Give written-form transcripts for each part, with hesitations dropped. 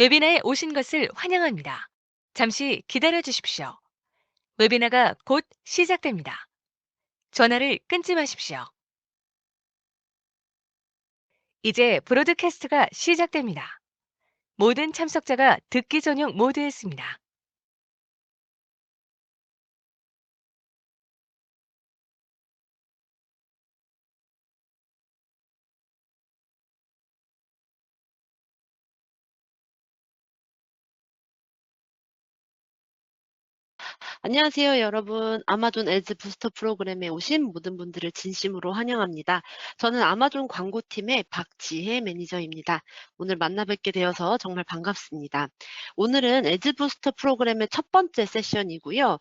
웨비나에 오신 것을 환영합니다. 잠시 기다려 주십시오. 웨비나가 곧 시작됩니다. 전화를 끊지 마십시오. 이제 브로드캐스트가 시작됩니다. 모든 참석자가 듣기 전용 모드에 있습니다. 안녕하세요, 여러분. 아마존 에즈 부스터 프로그램에 오신 모든 분들을 진심으로 환영합니다. 저는 아마존 광고팀의 박지혜 매니저입니다. 오늘 만나 뵙게 되어서 정말 반갑습니다. 오늘은 에즈 부스터 프로그램의 첫 번째 세션이고요.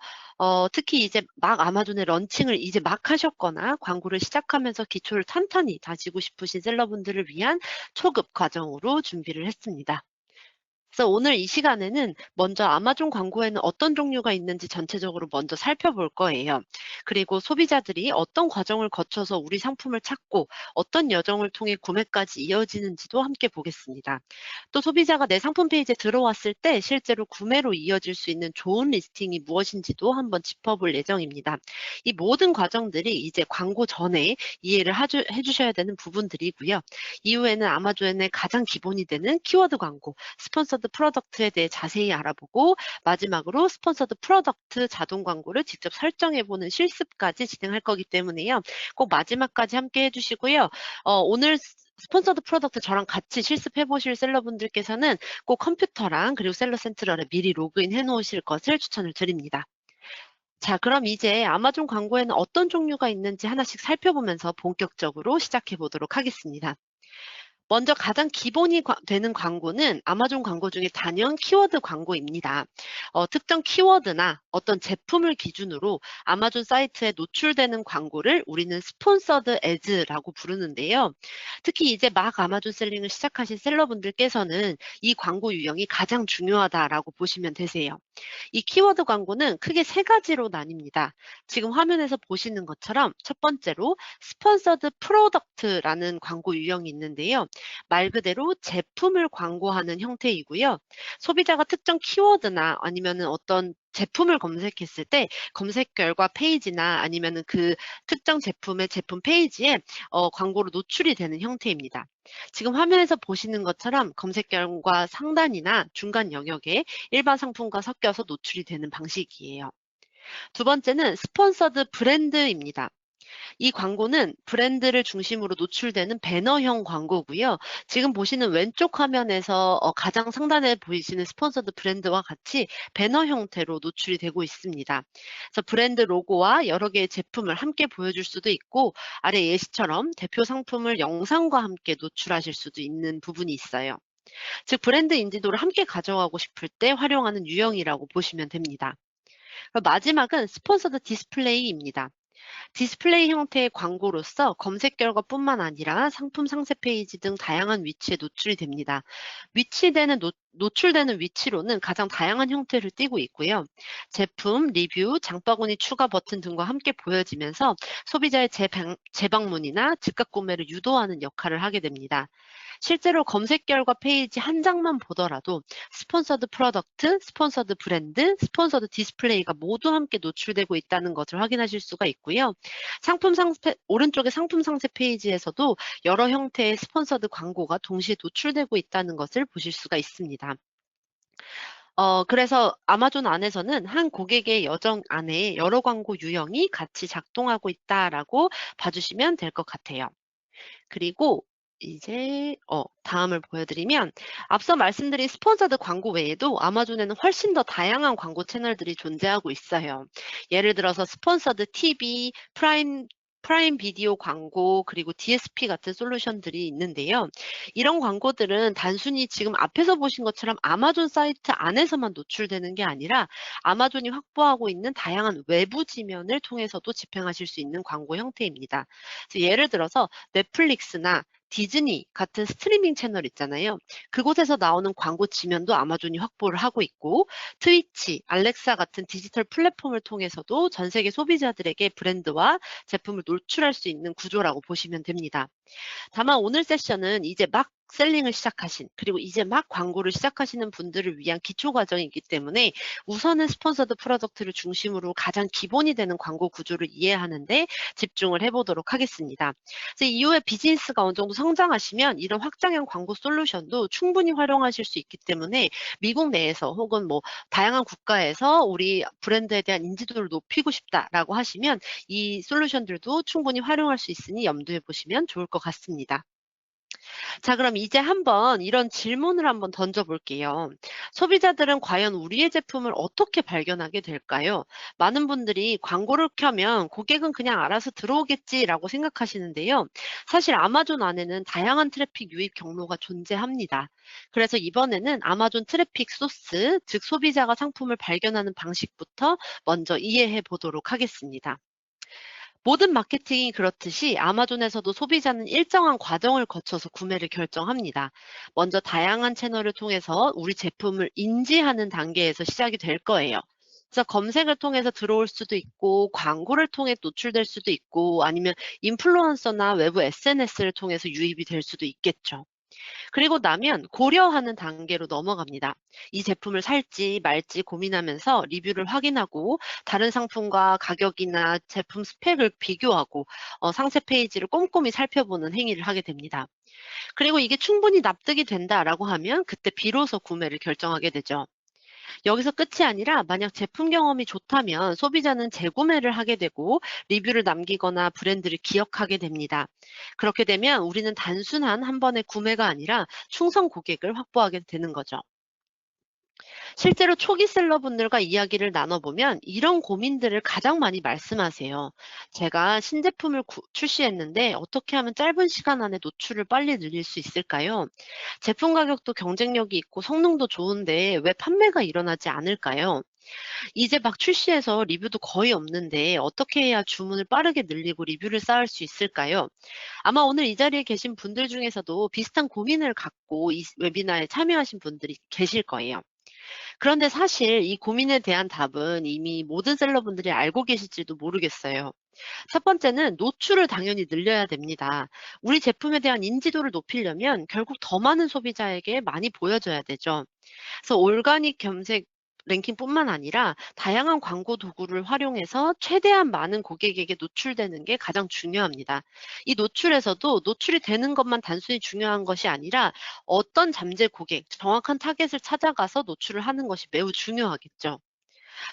특히 이제 막 아마존의 런칭을 이제 막 하셨거나 광고를 시작하면서 기초를 탄탄히 다지고 싶으신 셀러분들을 위한 초급 과정으로 준비를 했습니다. 그래서 오늘 이 시간에는 먼저 아마존 광고에는 어떤 종류가 있는지 전체적으로 먼저 살펴볼 거예요. 그리고 소비자들이 어떤 과정을 거쳐서 우리 상품을 찾고 어떤 여정을 통해 구매까지 이어지는지도 함께 보겠습니다. 또 소비자가 내 상품 페이지에 들어왔을 때 실제로 구매로 이어질 수 있는 좋은 리스팅이 무엇인지도 한번 짚어볼 예정입니다. 이 모든 과정들이 이제 광고 전에 이해를 해주셔야 되는 부분들이고요. 이후에는 아마존의 가장 기본이 되는 키워드 광고, 스폰서드 프로덕트에 대해 자세히 알아보고 마지막으로 스폰서드 프로덕트 자동 광고를 직접 설정해보는 실습까지 진행할 거기 때문에요. 꼭 마지막까지 함께 해주시고요. 오늘 스폰서드 프로덕트 저랑 같이 실습해 보실 셀러분들께서는 꼭 컴퓨터랑 그리고 셀러 센트럴에 미리 로그인 해 놓으실 것을 추천을 드립니다. 자, 그럼 이제 아마존 광고에는 어떤 종류가 있는지 하나씩 살펴보면서 본격적으로 시작해 보도록 하겠습니다. 먼저 가장 기본이 되는 광고는 아마존 광고 중에 단연 키워드 광고입니다. 특정 키워드나 어떤 제품을 기준으로 아마존 사이트에 노출되는 광고를 우리는 스폰서드 애즈라고 부르는데요. 특히 이제 막 아마존 셀링을 시작하신 셀러분들께서는 이 광고 유형이 가장 중요하다라고 보시면 되세요. 이 키워드 광고는 크게 세 가지로 나뉩니다. 지금 화면에서 보시는 것처럼 첫 번째로 스폰서드 프로덕트라는 광고 유형이 있는데요. 말 그대로 제품을 광고하는 형태이고요. 소비자가 특정 키워드나 아니면은 어떤 제품을 검색했을 때 검색 결과 페이지나 아니면은 그 특정 제품의 제품 페이지에 광고로 노출이 되는 형태입니다. 지금 화면에서 보시는 것처럼 검색 결과 상단이나 중간 영역에 일반 상품과 섞여서 노출이 되는 방식이에요. 두 번째는 스폰서드 브랜드입니다. 이 광고는 브랜드를 중심으로 노출되는 배너형 광고고요. 지금 보시는 왼쪽 화면에서 가장 상단에 보이시는 스폰서드 브랜드와 같이 배너 형태로 노출이 되고 있습니다. 그래서 브랜드 로고와 여러 개의 제품을 함께 보여줄 수도 있고 아래 예시처럼 대표 상품을 영상과 함께 노출하실 수도 있는 부분이 있어요. 즉 브랜드 인지도를 함께 가져가고 싶을 때 활용하는 유형이라고 보시면 됩니다. 그리고 마지막은 스폰서드 디스플레이입니다. 디스플레이 형태의 광고로서 검색 결과뿐만 아니라 상품 상세 페이지 등 다양한 위치에 노출이 됩니다. 노출되는 위치로는 가장 다양한 형태를 띠고 있고요. 제품, 리뷰, 장바구니 추가 버튼 등과 함께 보여지면서 소비자의 재방문이나 즉각 구매를 유도하는 역할을 하게 됩니다. 실제로 검색 결과 페이지 한 장만 보더라도 스폰서드 프로덕트, 스폰서드 브랜드, 스폰서드 디스플레이가 모두 함께 노출되고 있다는 것을 확인하실 수가 있고요. 오른쪽의 상품 상세 페이지에서도 여러 형태의 스폰서드 광고가 동시에 노출되고 있다는 것을 보실 수가 있습니다. 그래서 아마존 안에서는 한 고객의 여정 안에 여러 광고 유형이 같이 작동하고 있다라고 봐주시면 될 것 같아요. 그리고 이제 다음을 보여드리면 앞서 말씀드린 스폰서드 광고 외에도 아마존에는 훨씬 더 다양한 광고 채널들이 존재하고 있어요. 예를 들어서 스폰서드 TV, 프라임 비디오 광고, 그리고 DSP 같은 솔루션들이 있는데요. 이런 광고들은 단순히 지금 앞에서 보신 것처럼 아마존 사이트 안에서만 노출되는 게 아니라 아마존이 확보하고 있는 다양한 외부 지면을 통해서도 집행하실 수 있는 광고 형태입니다. 그래서 예를 들어서 넷플릭스나 디즈니 같은 스트리밍 채널 있잖아요. 그곳에서 나오는 광고 지면도 아마존이 확보를 하고 있고 트위치, 알렉사 같은 디지털 플랫폼을 통해서도 전 세계 소비자들에게 브랜드와 제품을 노출할 수 있는 구조라고 보시면 됩니다. 다만 오늘 세션은 이제 막 셀링을 시작하신, 그리고 이제 막 광고를 시작하시는 분들을 위한 기초 과정이기 때문에 우선은 스폰서드 프로덕트를 중심으로 가장 기본이 되는 광고 구조를 이해하는데 집중을 해보도록 하겠습니다. 그래서 이후에 비즈니스가 어느 정도 성장하시면 이런 확장형 광고 솔루션도 충분히 활용하실 수 있기 때문에 미국 내에서 혹은 뭐 다양한 국가에서 우리 브랜드에 대한 인지도를 높이고 싶다라고 하시면 이 솔루션들도 충분히 활용할 수 있으니 염두에 보시면 좋을 것 같습니다. 자, 그럼 이제 한번 이런 질문을 한번 던져볼게요. 소비자들은 과연 우리의 제품을 어떻게 발견하게 될까요? 많은 분들이 광고를 켜면 고객은 그냥 알아서 들어오겠지라고 생각하시는데요. 사실 아마존 안에는 다양한 트래픽 유입 경로가 존재합니다. 그래서 이번에는 아마존 트래픽 소스, 즉 소비자가 상품을 발견하는 방식부터 먼저 이해해 보도록 하겠습니다. 모든 마케팅이 그렇듯이 아마존에서도 소비자는 일정한 과정을 거쳐서 구매를 결정합니다. 먼저 다양한 채널을 통해서 우리 제품을 인지하는 단계에서 시작이 될 거예요. 그래서 검색을 통해서 들어올 수도 있고, 광고를 통해 노출될 수도 있고, 아니면 인플루언서나 외부 SNS를 통해서 유입이 될 수도 있겠죠. 그리고 나면 고려하는 단계로 넘어갑니다. 이 제품을 살지 말지 고민하면서 리뷰를 확인하고 다른 상품과 가격이나 제품 스펙을 비교하고 상세 페이지를 꼼꼼히 살펴보는 행위를 하게 됩니다. 그리고 이게 충분히 납득이 된다라고 하면 그때 비로소 구매를 결정하게 되죠. 여기서 끝이 아니라 만약 제품 경험이 좋다면 소비자는 재구매를 하게 되고 리뷰를 남기거나 브랜드를 기억하게 됩니다. 그렇게 되면 우리는 단순한 한 번의 구매가 아니라 충성 고객을 확보하게 되는 거죠. 실제로 초기 셀러분들과 이야기를 나눠보면 이런 고민들을 가장 많이 말씀하세요. 제가 신제품을 출시했는데 어떻게 하면 짧은 시간 안에 노출을 빨리 늘릴 수 있을까요? 제품 가격도 경쟁력이 있고 성능도 좋은데 왜 판매가 일어나지 않을까요? 이제 막 출시해서 리뷰도 거의 없는데 어떻게 해야 주문을 빠르게 늘리고 리뷰를 쌓을 수 있을까요? 아마 오늘 이 자리에 계신 분들 중에서도 비슷한 고민을 갖고 이 웨비나에 참여하신 분들이 계실 거예요. 그런데 사실 이 고민에 대한 답은 이미 모든 셀러분들이 알고 계실지도 모르겠어요. 첫 번째는 노출을 당연히 늘려야 됩니다. 우리 제품에 대한 인지도를 높이려면 결국 더 많은 소비자에게 많이 보여줘야 되죠. 그래서 올가닉 검색 랭킹뿐만 아니라 다양한 광고 도구를 활용해서 최대한 많은 고객에게 노출되는 게 가장 중요합니다. 이 노출에서도 노출이 되는 것만 단순히 중요한 것이 아니라 어떤 잠재 고객, 정확한 타겟을 찾아가서 노출을 하는 것이 매우 중요하겠죠.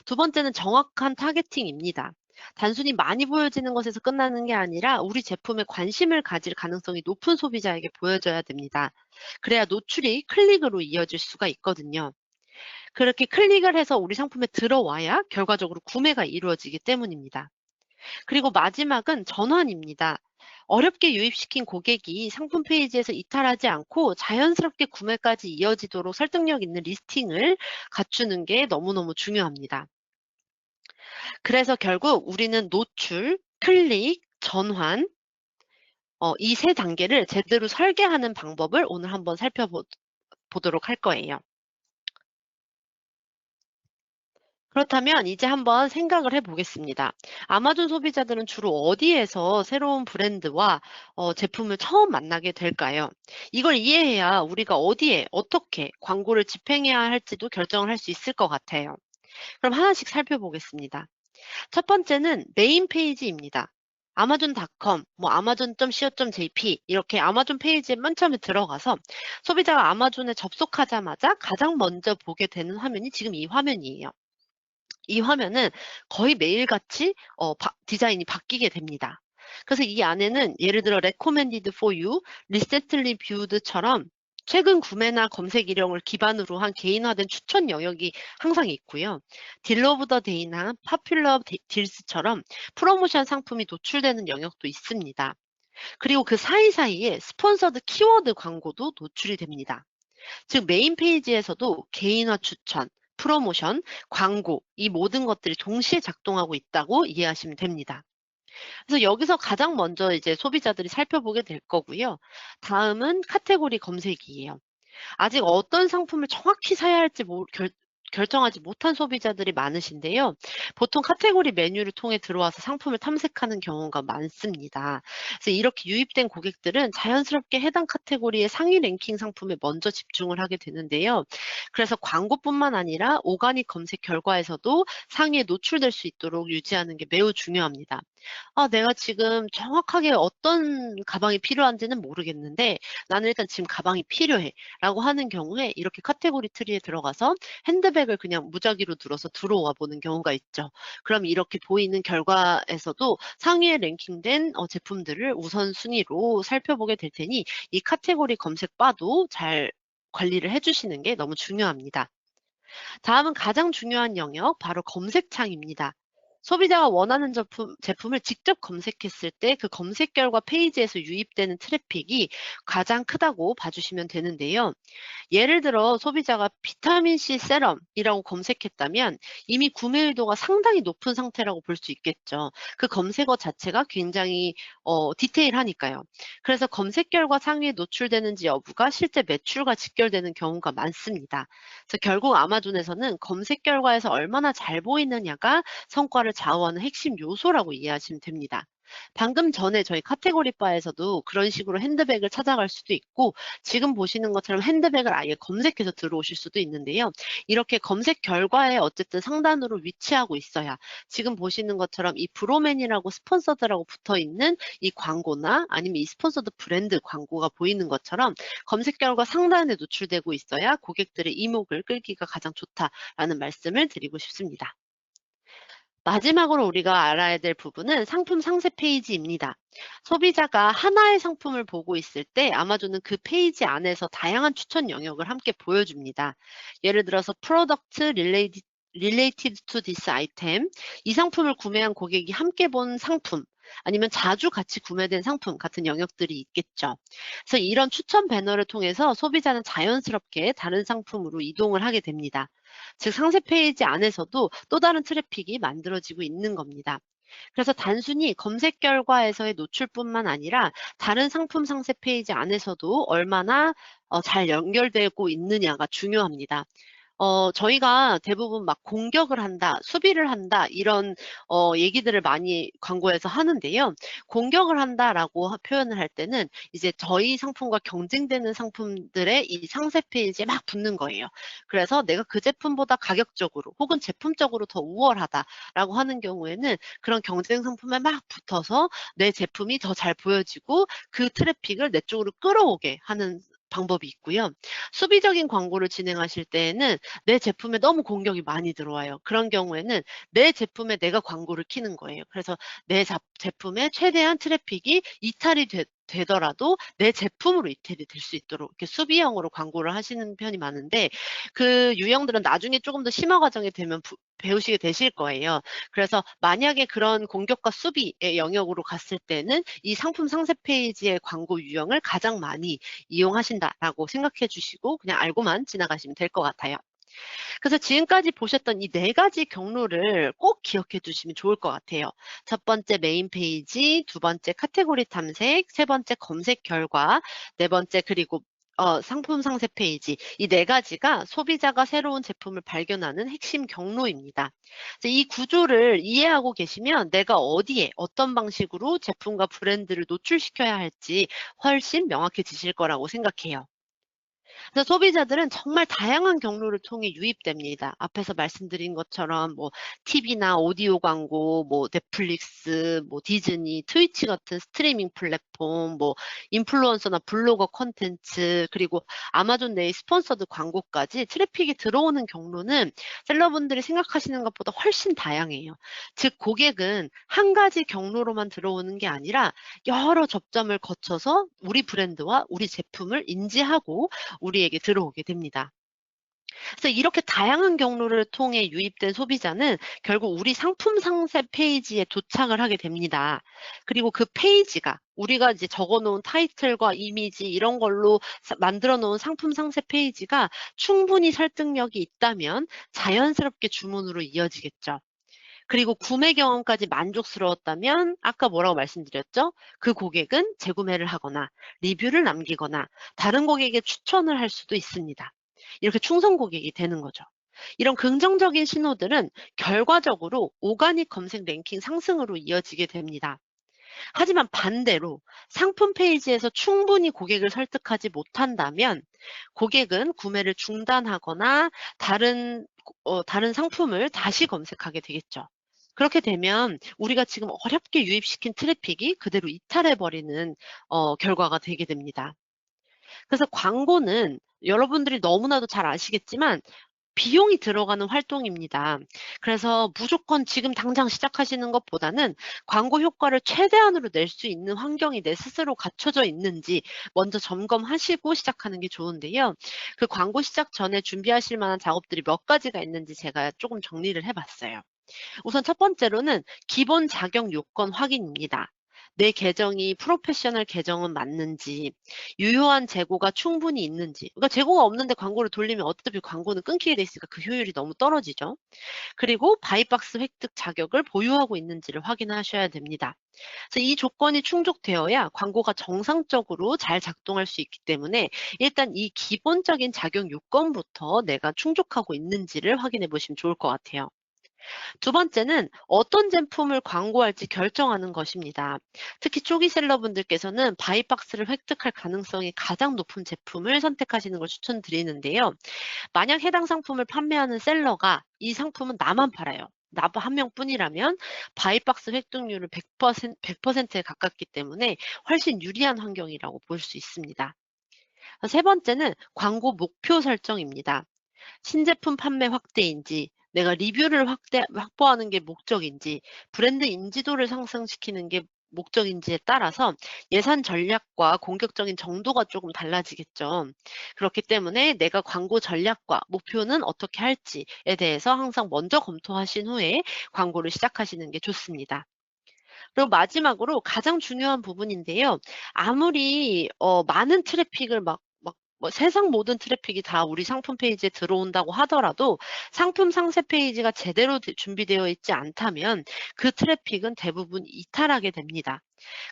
두 번째는 정확한 타겟팅입니다. 단순히 많이 보여지는 것에서 끝나는 게 아니라 우리 제품에 관심을 가질 가능성이 높은 소비자에게 보여져야 됩니다. 그래야 노출이 클릭으로 이어질 수가 있거든요. 그렇게 클릭을 해서 우리 상품에 들어와야 결과적으로 구매가 이루어지기 때문입니다. 그리고 마지막은 전환입니다. 어렵게 유입시킨 고객이 상품 페이지에서 이탈하지 않고 자연스럽게 구매까지 이어지도록 설득력 있는 리스팅을 갖추는 게 너무너무 중요합니다. 그래서 결국 우리는 노출, 클릭, 전환, 이 세 단계를 제대로 설계하는 방법을 오늘 한번 살펴보도록 할 거예요. 그렇다면 이제 한번 생각을 해보겠습니다. 아마존 소비자들은 주로 어디에서 새로운 브랜드와 제품을 처음 만나게 될까요? 이걸 이해해야 우리가 어디에 어떻게 광고를 집행해야 할지도 결정을 할 수 있을 것 같아요. 그럼 하나씩 살펴보겠습니다. 첫 번째는 메인 페이지입니다. 아마존.com, 뭐 amazon.co.jp 이렇게 아마존 페이지에 맨 처음에 들어가서 소비자가 아마존에 접속하자마자 가장 먼저 보게 되는 화면이 지금 이 화면이에요. 이 화면은 거의 매일같이 디자인이 바뀌게 됩니다. 그래서 이 안에는 예를 들어 recommended for you, recently viewed처럼 최근 구매나 검색 이력을 기반으로 한 개인화된 추천 영역이 항상 있고요. 딜 오브 더 데이나 파퓰러 딜스처럼 프로모션 상품이 노출되는 영역도 있습니다. 그리고 그 사이사이에 스폰서드 키워드 광고도 노출이 됩니다. 즉 메인 페이지에서도 개인화 추천, 프로모션, 광고 이 모든 것들이 동시에 작동하고 있다고 이해하시면 됩니다. 그래서 여기서 가장 먼저 이제 소비자들이 살펴보게 될 거고요. 다음은 카테고리 검색이에요. 아직 어떤 상품을 정확히 사야 할지 결정하지 못한 소비자들이 많으신데요. 보통 카테고리 메뉴를 통해 들어와서 상품을 탐색하는 경우가 많습니다. 그래서 이렇게 유입된 고객들은 자연스럽게 해당 카테고리의 상위 랭킹 상품에 먼저 집중을 하게 되는데요. 그래서 광고뿐만 아니라 오가닉 검색 결과에서도 상위에 노출될 수 있도록 유지하는 게 매우 중요합니다. 내가 지금 정확하게 어떤 가방이 필요한지는 모르겠는데 나는 일단 지금 가방이 필요해 라고 하는 경우에 이렇게 카테고리 트리에 들어가서 핸드백을 그냥 무작위로 눌러서 들어와 보는 경우가 있죠. 그럼 이렇게 보이는 결과에서도 상위에 랭킹된 제품들을 우선순위로 살펴보게 될 테니 이 카테고리 검색 바도 잘 관리를 해주시는 게 너무 중요합니다. 다음은 가장 중요한 영역, 바로 검색창입니다. 소비자가 원하는 제품을 직접 검색했을 때 그 검색 결과 페이지에서 유입되는 트래픽이 가장 크다고 봐주시면 되는데요. 예를 들어 소비자가 비타민C 세럼이라고 검색했다면 이미 구매의도가 상당히 높은 상태라고 볼 수 있겠죠. 그 검색어 자체가 굉장히 디테일하니까요. 그래서 검색 결과 상위에 노출되는지 여부가 실제 매출과 직결되는 경우가 많습니다. 그래서 결국 아마존에서는 검색 결과에서 얼마나 잘 보이느냐가 성과를 좌우하는 핵심 요소라고 이해하시면 됩니다. 방금 전에 저희 카테고리 바에서도 그런 식으로 핸드백을 찾아갈 수도 있고 지금 보시는 것처럼 핸드백을 아예 검색해서 들어오실 수도 있는데요. 이렇게 검색 결과에 어쨌든 상단으로 위치하고 있어야 지금 보시는 것처럼 이 브로맨이라고 스폰서드라고 붙어 있는 이 광고나 아니면 이 스폰서드 브랜드 광고가 보이는 것처럼 검색 결과 상단에 노출되고 있어야 고객들의 이목을 끌기가 가장 좋다라는 말씀을 드리고 싶습니다. 마지막으로 우리가 알아야 될 부분은 상품 상세 페이지입니다. 소비자가 하나의 상품을 보고 있을 때 아마존은 그 페이지 안에서 다양한 추천 영역을 함께 보여줍니다. 예를 들어서 Product Related to this item, 이 상품을 구매한 고객이 함께 본 상품, 아니면 자주 같이 구매된 상품 같은 영역들이 있겠죠. 그래서 이런 추천 배너를 통해서 소비자는 자연스럽게 다른 상품으로 이동을 하게 됩니다. 즉 상세 페이지 안에서도 또 다른 트래픽이 만들어지고 있는 겁니다. 그래서 단순히 검색 결과에서의 노출뿐만 아니라 다른 상품 상세 페이지 안에서도 얼마나 잘 연결되고 있느냐가 중요합니다. 저희가 대부분 막 공격을 한다, 수비를 한다, 이런 얘기들을 많이 광고에서 하는데요. 공격을 한다라고 표현을 할 때는 이제 저희 상품과 경쟁되는 상품들의 이 상세 페이지에 막 붙는 거예요. 그래서 내가 그 제품보다 가격적으로 혹은 제품적으로 더 우월하다라고 하는 경우에는 그런 경쟁 상품에 막 붙어서 내 제품이 더 잘 보여지고 그 트래픽을 내 쪽으로 끌어오게 하는 방법이 있고요. 수비적인 광고를 진행하실 때에는 내 제품에 너무 공격이 많이 들어와요. 그런 경우에는 내 제품에 내가 광고를 키는 거예요. 그래서 내 제품에 최대한 트래픽이 이탈이 되더라도 내 제품으로 이탈이 될 수 있도록 이렇게 수비형으로 광고를 하시는 편이 많은데 그 유형들은 나중에 조금 더 심화 과정이 되면 배우시게 되실 거예요. 그래서 만약에 그런 공격과 수비의 영역으로 갔을 때는 이 상품 상세 페이지의 광고 유형을 가장 많이 이용하신다라고 생각해 주시고 그냥 알고만 지나가시면 될 것 같아요. 그래서 지금까지 보셨던 이 네 가지 경로를 꼭 기억해 두시면 좋을 것 같아요. 첫 번째 메인 페이지, 두 번째 카테고리 탐색, 세 번째 검색 결과, 네 번째 그리고 상품 상세 페이지, 이 네 가지가 소비자가 새로운 제품을 발견하는 핵심 경로입니다. 이 구조를 이해하고 계시면 내가 어디에 어떤 방식으로 제품과 브랜드를 노출시켜야 할지 훨씬 명확해지실 거라고 생각해요. 그래서 소비자들은 정말 다양한 경로를 통해 유입됩니다. 앞에서 말씀드린 것처럼 뭐 TV나 오디오 광고, 뭐 넷플릭스, 뭐 디즈니, 트위치 같은 스트리밍 플랫폼, 뭐 인플루언서나 블로거 콘텐츠, 그리고 아마존 내의 스폰서드 광고까지 트래픽이 들어오는 경로는 셀러분들이 생각하시는 것보다 훨씬 다양해요. 즉 고객은 한 가지 경로로만 들어오는 게 아니라 여러 접점을 거쳐서 우리 브랜드와 우리 제품을 인지하고 우리에게 들어오게 됩니다. 그래서 이렇게 다양한 경로를 통해 유입된 소비자는 결국 우리 상품 상세 페이지에 도착을 하게 됩니다. 그리고 그 페이지가 우리가 이제 적어 놓은 타이틀과 이미지 이런 걸로 만들어 놓은 상품 상세 페이지가 충분히 설득력이 있다면 자연스럽게 주문으로 이어지겠죠. 그리고 구매 경험까지 만족스러웠다면 아까 뭐라고 말씀드렸죠? 그 고객은 재구매를 하거나 리뷰를 남기거나 다른 고객에게 추천을 할 수도 있습니다. 이렇게 충성 고객이 되는 거죠. 이런 긍정적인 신호들은 결과적으로 오가닉 검색 랭킹 상승으로 이어지게 됩니다. 하지만 반대로 상품 페이지에서 충분히 고객을 설득하지 못한다면 고객은 구매를 중단하거나 다른 상품을 다시 검색하게 되겠죠. 그렇게 되면 우리가 지금 어렵게 유입시킨 트래픽이 그대로 이탈해버리는 결과가 되게 됩니다. 그래서 광고는 여러분들이 너무나도 잘 아시겠지만 비용이 들어가는 활동입니다. 그래서 무조건 지금 당장 시작하시는 것보다는 광고 효과를 최대한으로 낼 수 있는 환경이 내 스스로 갖춰져 있는지 먼저 점검하시고 시작하는 게 좋은데요. 그 광고 시작 전에 준비하실 만한 작업들이 몇 가지가 있는지 제가 조금 정리를 해봤어요. 우선 첫 번째로는 기본 자격 요건 확인입니다. 내 계정이 프로페셔널 계정은 맞는지, 유효한 재고가 충분히 있는지. 그러니까 재고가 없는데 광고를 돌리면 어차피 광고는 끊기게 돼 있으니까 그 효율이 너무 떨어지죠. 그리고 바이박스 획득 자격을 보유하고 있는지를 확인하셔야 됩니다. 그래서 이 조건이 충족되어야 광고가 정상적으로 잘 작동할 수 있기 때문에 일단 이 기본적인 자격 요건부터 내가 충족하고 있는지를 확인해 보시면 좋을 것 같아요. 두 번째는 어떤 제품을 광고할지 결정하는 것입니다. 특히 초기 셀러분들께서는 바이박스를 획득할 가능성이 가장 높은 제품을 선택하시는 걸 추천드리는데요. 만약 해당 상품을 판매하는 셀러가 이 상품은 나만 팔아요. 나 한 명뿐이라면 바이박스 획득률을 100%에 가깝기 때문에 훨씬 유리한 환경이라고 볼 수 있습니다. 세 번째는 광고 목표 설정입니다. 신제품 판매 확대인지, 내가 리뷰를 확보하는 게 목적인지, 브랜드 인지도를 상승시키는 게 목적인지에 따라서 예산 전략과 공격적인 정도가 조금 달라지겠죠. 그렇기 때문에 내가 광고 전략과 목표는 어떻게 할지에 대해서 항상 먼저 검토하신 후에 광고를 시작하시는 게 좋습니다. 그리고 마지막으로 가장 중요한 부분인데요. 아무리 많은 트래픽을 뭐 세상 모든 트래픽이 다 우리 상품 페이지에 들어온다고 하더라도 상품 상세 페이지가 제대로 준비되어 있지 않다면 그 트래픽은 대부분 이탈하게 됩니다.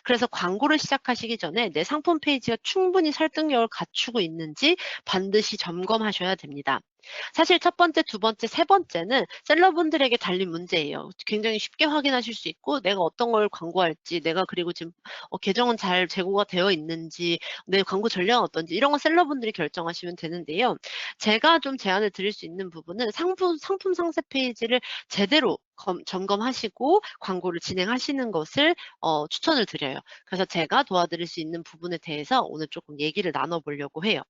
그래서 광고를 시작하시기 전에 내 상품 페이지가 충분히 설득력을 갖추고 있는지 반드시 점검하셔야 됩니다. 사실 첫 번째, 두 번째, 세 번째는 셀러분들에게 달린 문제예요. 굉장히 쉽게 확인하실 수 있고 내가 어떤 걸 광고할지, 내가 그리고 지금 계정은 잘 재고가 되어 있는지, 내 광고 전략은 어떤지 이런 건 셀러분들이 결정하시면 되는데요. 제가 좀 제안을 드릴 수 있는 부분은 상품 상세 페이지를 제대로 점검하시고 광고를 진행하시는 것을 추천을 드려요. 그래서 제가 도와드릴 수 있는 부분에 대해서 오늘 조금 얘기를 나눠보려고 해요.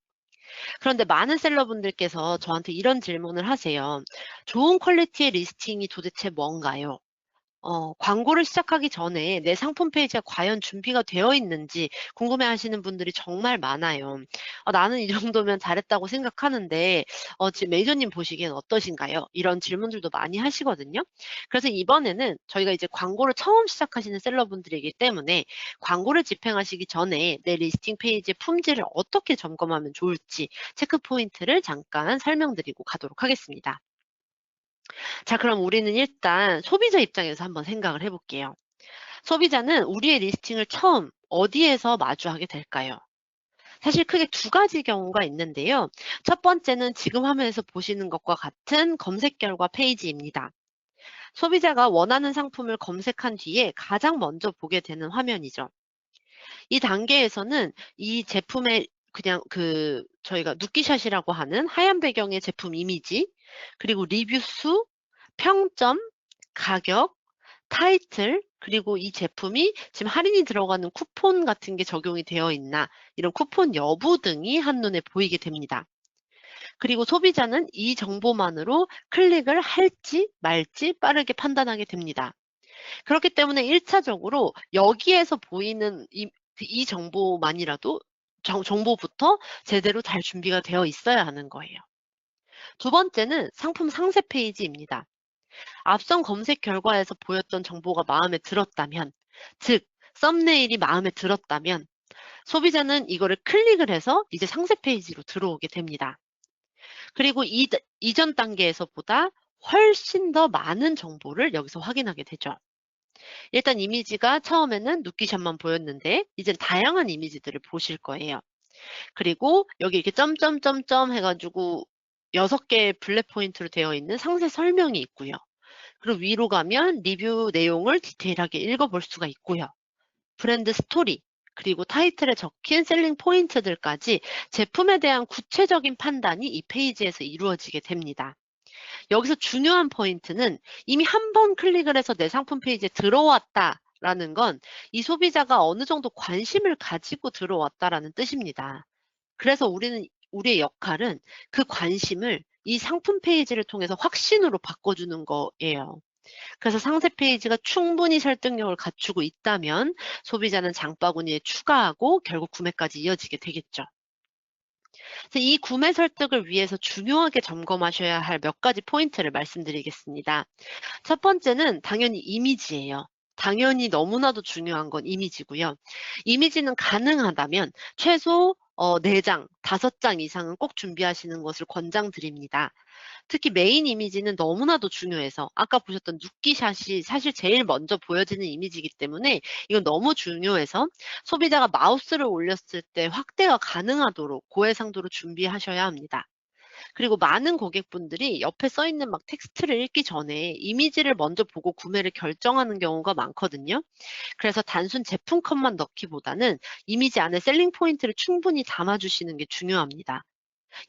그런데 많은 셀러분들께서 저한테 이런 질문을 하세요. 좋은 퀄리티의 리스팅이 도대체 뭔가요? 광고를 시작하기 전에 내 상품 페이지가 과연 준비가 되어 있는지 궁금해하시는 분들이 정말 많아요. 나는 이 정도면 잘했다고 생각하는데 지금 매니저님 보시기엔 어떠신가요? 이런 질문들도 많이 하시거든요. 그래서 이번에는 저희가 이제 광고를 처음 시작하시는 셀러분들이기 때문에 광고를 집행하시기 전에 내 리스팅 페이지의 품질을 어떻게 점검하면 좋을지 체크 포인트를 잠깐 설명드리고 가도록 하겠습니다. 자, 그럼 우리는 일단 소비자 입장에서 한번 생각을 해볼게요. 소비자는 우리의 리스팅을 처음 어디에서 마주하게 될까요? 사실 크게 두 가지 경우가 있는데요. 첫 번째는 지금 화면에서 보시는 것과 같은 검색 결과 페이지입니다. 소비자가 원하는 상품을 검색한 뒤에 가장 먼저 보게 되는 화면이죠. 이 단계에서는 이 제품의 그냥 저희가 누끼샷이라고 하는 하얀 배경의 제품 이미지, 그리고 리뷰 수, 평점, 가격, 타이틀, 그리고 이 제품이 지금 할인이 들어가는 쿠폰 같은 게 적용이 되어 있나, 이런 쿠폰 여부 등이 한눈에 보이게 됩니다. 그리고 소비자는 이 정보만으로 클릭을 할지 말지 빠르게 판단하게 됩니다. 그렇기 때문에 1차적으로 여기에서 보이는 이 정보만이라도 정보부터 제대로 잘 준비가 되어 있어야 하는 거예요. 두 번째는 상품 상세 페이지입니다. 앞선 검색 결과에서 보였던 정보가 마음에 들었다면, 즉 썸네일이 마음에 들었다면 소비자는 이거를 클릭을 해서 이제 상세 페이지로 들어오게 됩니다. 그리고 이전 단계에서보다 훨씬 더 많은 정보를 여기서 확인하게 되죠. 일단 이미지가 처음에는 누끼샷만 보였는데 이제 다양한 이미지들을 보실 거예요. 그리고 여기 이렇게 점점점점 해가지고 6개의 블랙 포인트로 되어 있는 상세 설명이 있고요. 그리고 위로 가면 리뷰 내용을 디테일하게 읽어볼 수가 있고요. 브랜드 스토리, 그리고 타이틀에 적힌 셀링 포인트들까지 제품에 대한 구체적인 판단이 이 페이지에서 이루어지게 됩니다. 여기서 중요한 포인트는 이미 한 번 클릭을 해서 내 상품 페이지에 들어왔다라는 건 이 소비자가 어느 정도 관심을 가지고 들어왔다라는 뜻입니다. 그래서 우리의 역할은 그 관심을 이 상품 페이지를 통해서 확신으로 바꿔주는 거예요. 그래서 상세 페이지가 충분히 설득력을 갖추고 있다면 소비자는 장바구니에 추가하고 결국 구매까지 이어지게 되겠죠. 그래서 이 구매 설득을 위해서 중요하게 점검하셔야 할 몇 가지 포인트를 말씀드리겠습니다. 첫 번째는 당연히 이미지예요. 당연히 너무나도 중요한 건 이미지고요. 이미지는 가능하다면 최소 4장, 5장 이상은 꼭 준비하시는 것을 권장드립니다. 특히 메인 이미지는 너무나도 중요해서 아까 보셨던 눕기샷이 사실 제일 먼저 보여지는 이미지이기 때문에 이건 너무 중요해서 소비자가 마우스를 올렸을 때 확대가 가능하도록 고해상도로 준비하셔야 합니다. 그리고 많은 고객분들이 옆에 써 있는 막 텍스트를 읽기 전에 이미지를 먼저 보고 구매를 결정하는 경우가 많거든요. 그래서 단순 제품 컷만 넣기보다는 이미지 안에 셀링 포인트를 충분히 담아주시는 게 중요합니다.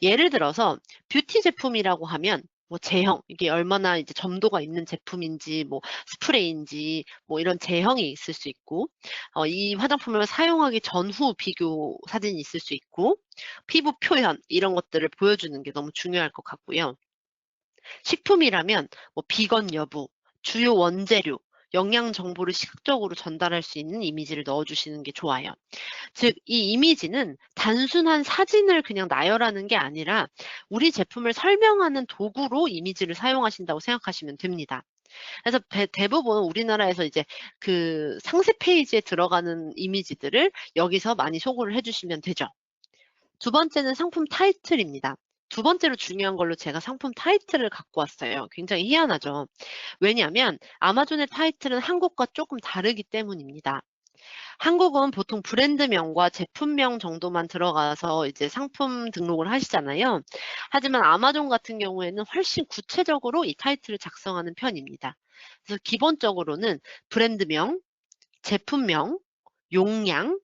예를 들어서 뷰티 제품이라고 하면 뭐 제형, 이게 얼마나 이제 점도가 있는 제품인지, 뭐 스프레이인지, 뭐 이런 제형이 있을 수 있고, 이 화장품을 사용하기 전후 비교 사진이 있을 수 있고, 피부 표현, 이런 것들을 보여주는 게 너무 중요할 것 같고요. 식품이라면 뭐 비건 여부, 주요 원재료, 영양 정보를 시각적으로 전달할 수 있는 이미지를 넣어주시는 게 좋아요. 즉, 이 이미지는 단순한 사진을 그냥 나열하는 게 아니라 우리 제품을 설명하는 도구로 이미지를 사용하신다고 생각하시면 됩니다. 그래서 대부분 우리나라에서 이제 그 상세 페이지에 들어가는 이미지들을 여기서 많이 소구를 해주시면 되죠. 두 번째는 상품 타이틀입니다. 두 번째로 중요한 걸로 제가 상품 타이틀을 갖고 왔어요. 굉장히 희한하죠. 왜냐하면 아마존의 타이틀은 한국과 조금 다르기 때문입니다. 한국은 보통 브랜드명과 제품명 정도만 들어가서 이제 상품 등록을 하시잖아요. 하지만 아마존 같은 경우에는 훨씬 구체적으로 이 타이틀을 작성하는 편입니다. 그래서 기본적으로는 브랜드명, 제품명, 용량,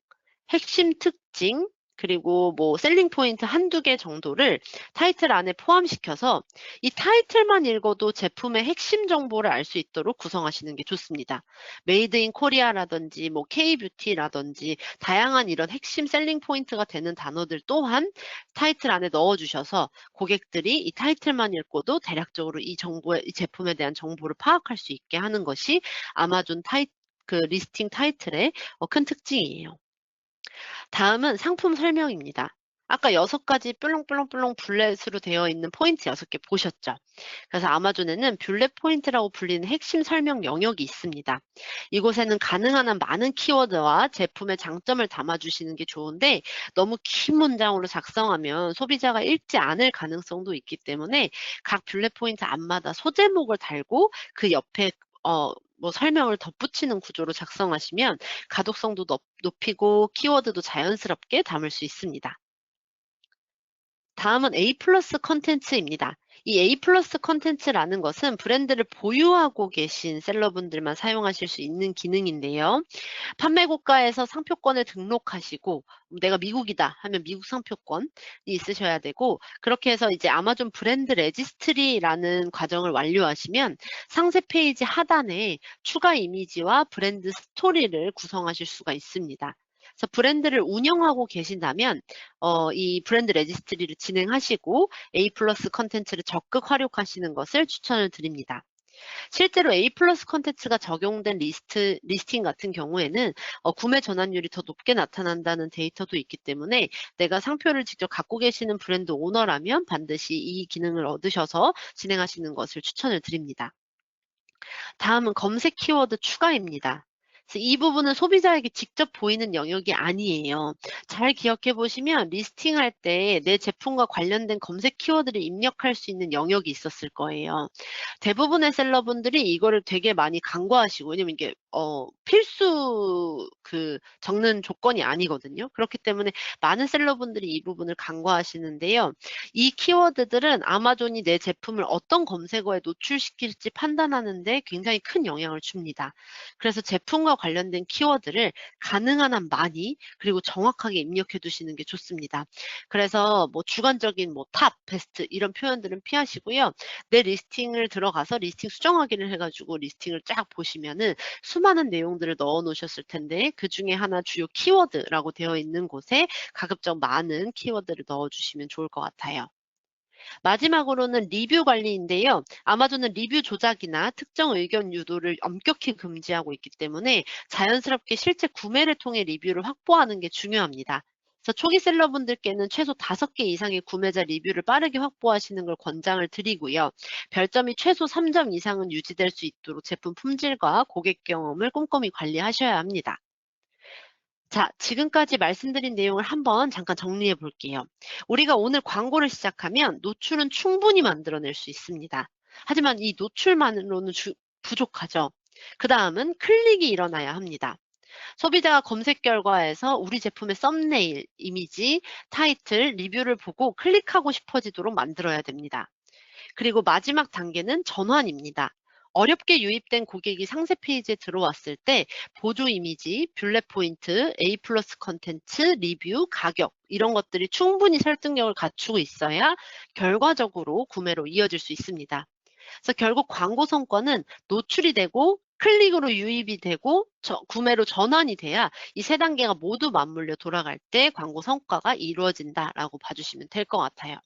핵심 특징, 그리고 뭐 셀링 포인트 한두 개 정도를 타이틀 안에 포함시켜서 이 타이틀만 읽어도 제품의 핵심 정보를 알 수 있도록 구성하시는 게 좋습니다. 메이드 인 코리아라든지 뭐 K뷰티라든지 다양한 이런 핵심 셀링 포인트가 되는 단어들 또한 타이틀 안에 넣어주셔서 고객들이 이 타이틀만 읽고도 대략적으로 이 제품에 대한 정보를 파악할 수 있게 하는 것이 아마존 그 리스팅 타이틀의 큰 특징이에요. 다음은 상품 설명입니다. 아까 6가지 뾰롱뾰롱뾰롱 블렛으로 되어 있는 포인트 6개 보셨죠? 그래서 아마존에는 블렛 포인트라고 불리는 핵심 설명 영역이 있습니다. 이곳에는 가능한 한 많은 키워드와 제품의 장점을 담아주시는 게 좋은데 너무 긴 문장으로 작성하면 소비자가 읽지 않을 가능성도 있기 때문에 각 블렛 포인트 앞마다 소제목을 달고 그 옆에 뭐 설명을 덧붙이는 구조로 작성하시면 가독성도 높이고 키워드도 자연스럽게 담을 수 있습니다. 다음은 A 플러스 컨텐츠입니다. 이 A 플러스 컨텐츠라는 것은 브랜드를 보유하고 계신 셀러분들만 사용하실 수 있는 기능인데요. 판매고가에서 상표권을 등록하시고 내가 미국이다 하면 미국 상표권이 있으셔야 되고 그렇게 해서 이제 아마존 브랜드 레지스트리라는 과정을 완료하시면 상세 페이지 하단에 추가 이미지와 브랜드 스토리를 구성하실 수가 있습니다. 그래서 브랜드를 운영하고 계신다면 이 브랜드 레지스트리를 진행하시고 A 플러스 컨텐츠를 적극 활용하시는 것을 추천을 드립니다. 실제로 A 플러스 컨텐츠가 적용된 리스팅 같은 경우에는 구매 전환율이 더 높게 나타난다는 데이터도 있기 때문에 내가 상표를 직접 갖고 계시는 브랜드 오너라면 반드시 이 기능을 얻으셔서 진행하시는 것을 추천을 드립니다. 다음은 검색 키워드 추가입니다. 그래서 이 부분은 소비자에게 직접 보이는 영역이 아니에요. 잘 기억해 보시면 리스팅할 때 내 제품과 관련된 검색 키워드를 입력할 수 있는 영역이 있었을 거예요. 대부분의 셀러분들이 이거를 되게 많이 간과하시고 왜냐면 이게 필수 적는 조건이 아니거든요. 그렇기 때문에 많은 셀러분들이 이 부분을 간과하시는데요. 이 키워드들은 아마존이 내 제품을 어떤 검색어에 노출시킬지 판단하는 데 굉장히 큰 영향을 줍니다. 그래서 제품과 관련된 키워드를 가능한 한 많이 그리고 정확하게 입력해 두시는 게 좋습니다. 그래서 뭐 주관적인 뭐 탑, 베스트 이런 표현들은 피하시고요. 내 리스팅을 들어가서 리스팅 수정 확인을 해가지고 리스팅을 쫙 보시면은 수많은 내용들을 넣어 놓으셨을 텐데 그중에 하나 주요 키워드라고 되어 있는 곳에 가급적 많은 키워드를 넣어 주시면 좋을 것 같아요. 마지막으로는 리뷰 관리인데요. 아마존은 리뷰 조작이나 특정 의견 유도를 엄격히 금지하고 있기 때문에 자연스럽게 실제 구매를 통해 리뷰를 확보하는 게 중요합니다. 그래서 초기 셀러분들께는 최소 5개 이상의 구매자 리뷰를 빠르게 확보하시는 걸 권장을 드리고요. 별점이 최소 3점 이상은 유지될 수 있도록 제품 품질과 고객 경험을 꼼꼼히 관리하셔야 합니다. 자, 지금까지 말씀드린 내용을 한번 잠깐 정리해 볼게요. 우리가 오늘 광고를 시작하면 노출은 충분히 만들어낼 수 있습니다. 하지만 이 노출만으로는 부족하죠. 그 다음은 클릭이 일어나야 합니다. 소비자가 검색 결과에서 우리 제품의 썸네일, 이미지, 타이틀, 리뷰를 보고 클릭하고 싶어지도록 만들어야 됩니다. 그리고 마지막 단계는 전환입니다. 어렵게 유입된 고객이 상세 페이지에 들어왔을 때 보조 이미지, 뷰렛 포인트, A 플러스 컨텐츠, 리뷰, 가격 이런 것들이 충분히 설득력을 갖추고 있어야 결과적으로 구매로 이어질 수 있습니다. 그래서 결국 광고 성과는 노출이 되고 클릭으로 유입이 되고 구매로 전환이 돼야 이 세 단계가 모두 맞물려 돌아갈 때 광고 성과가 이루어진다라고 봐주시면 될 것 같아요.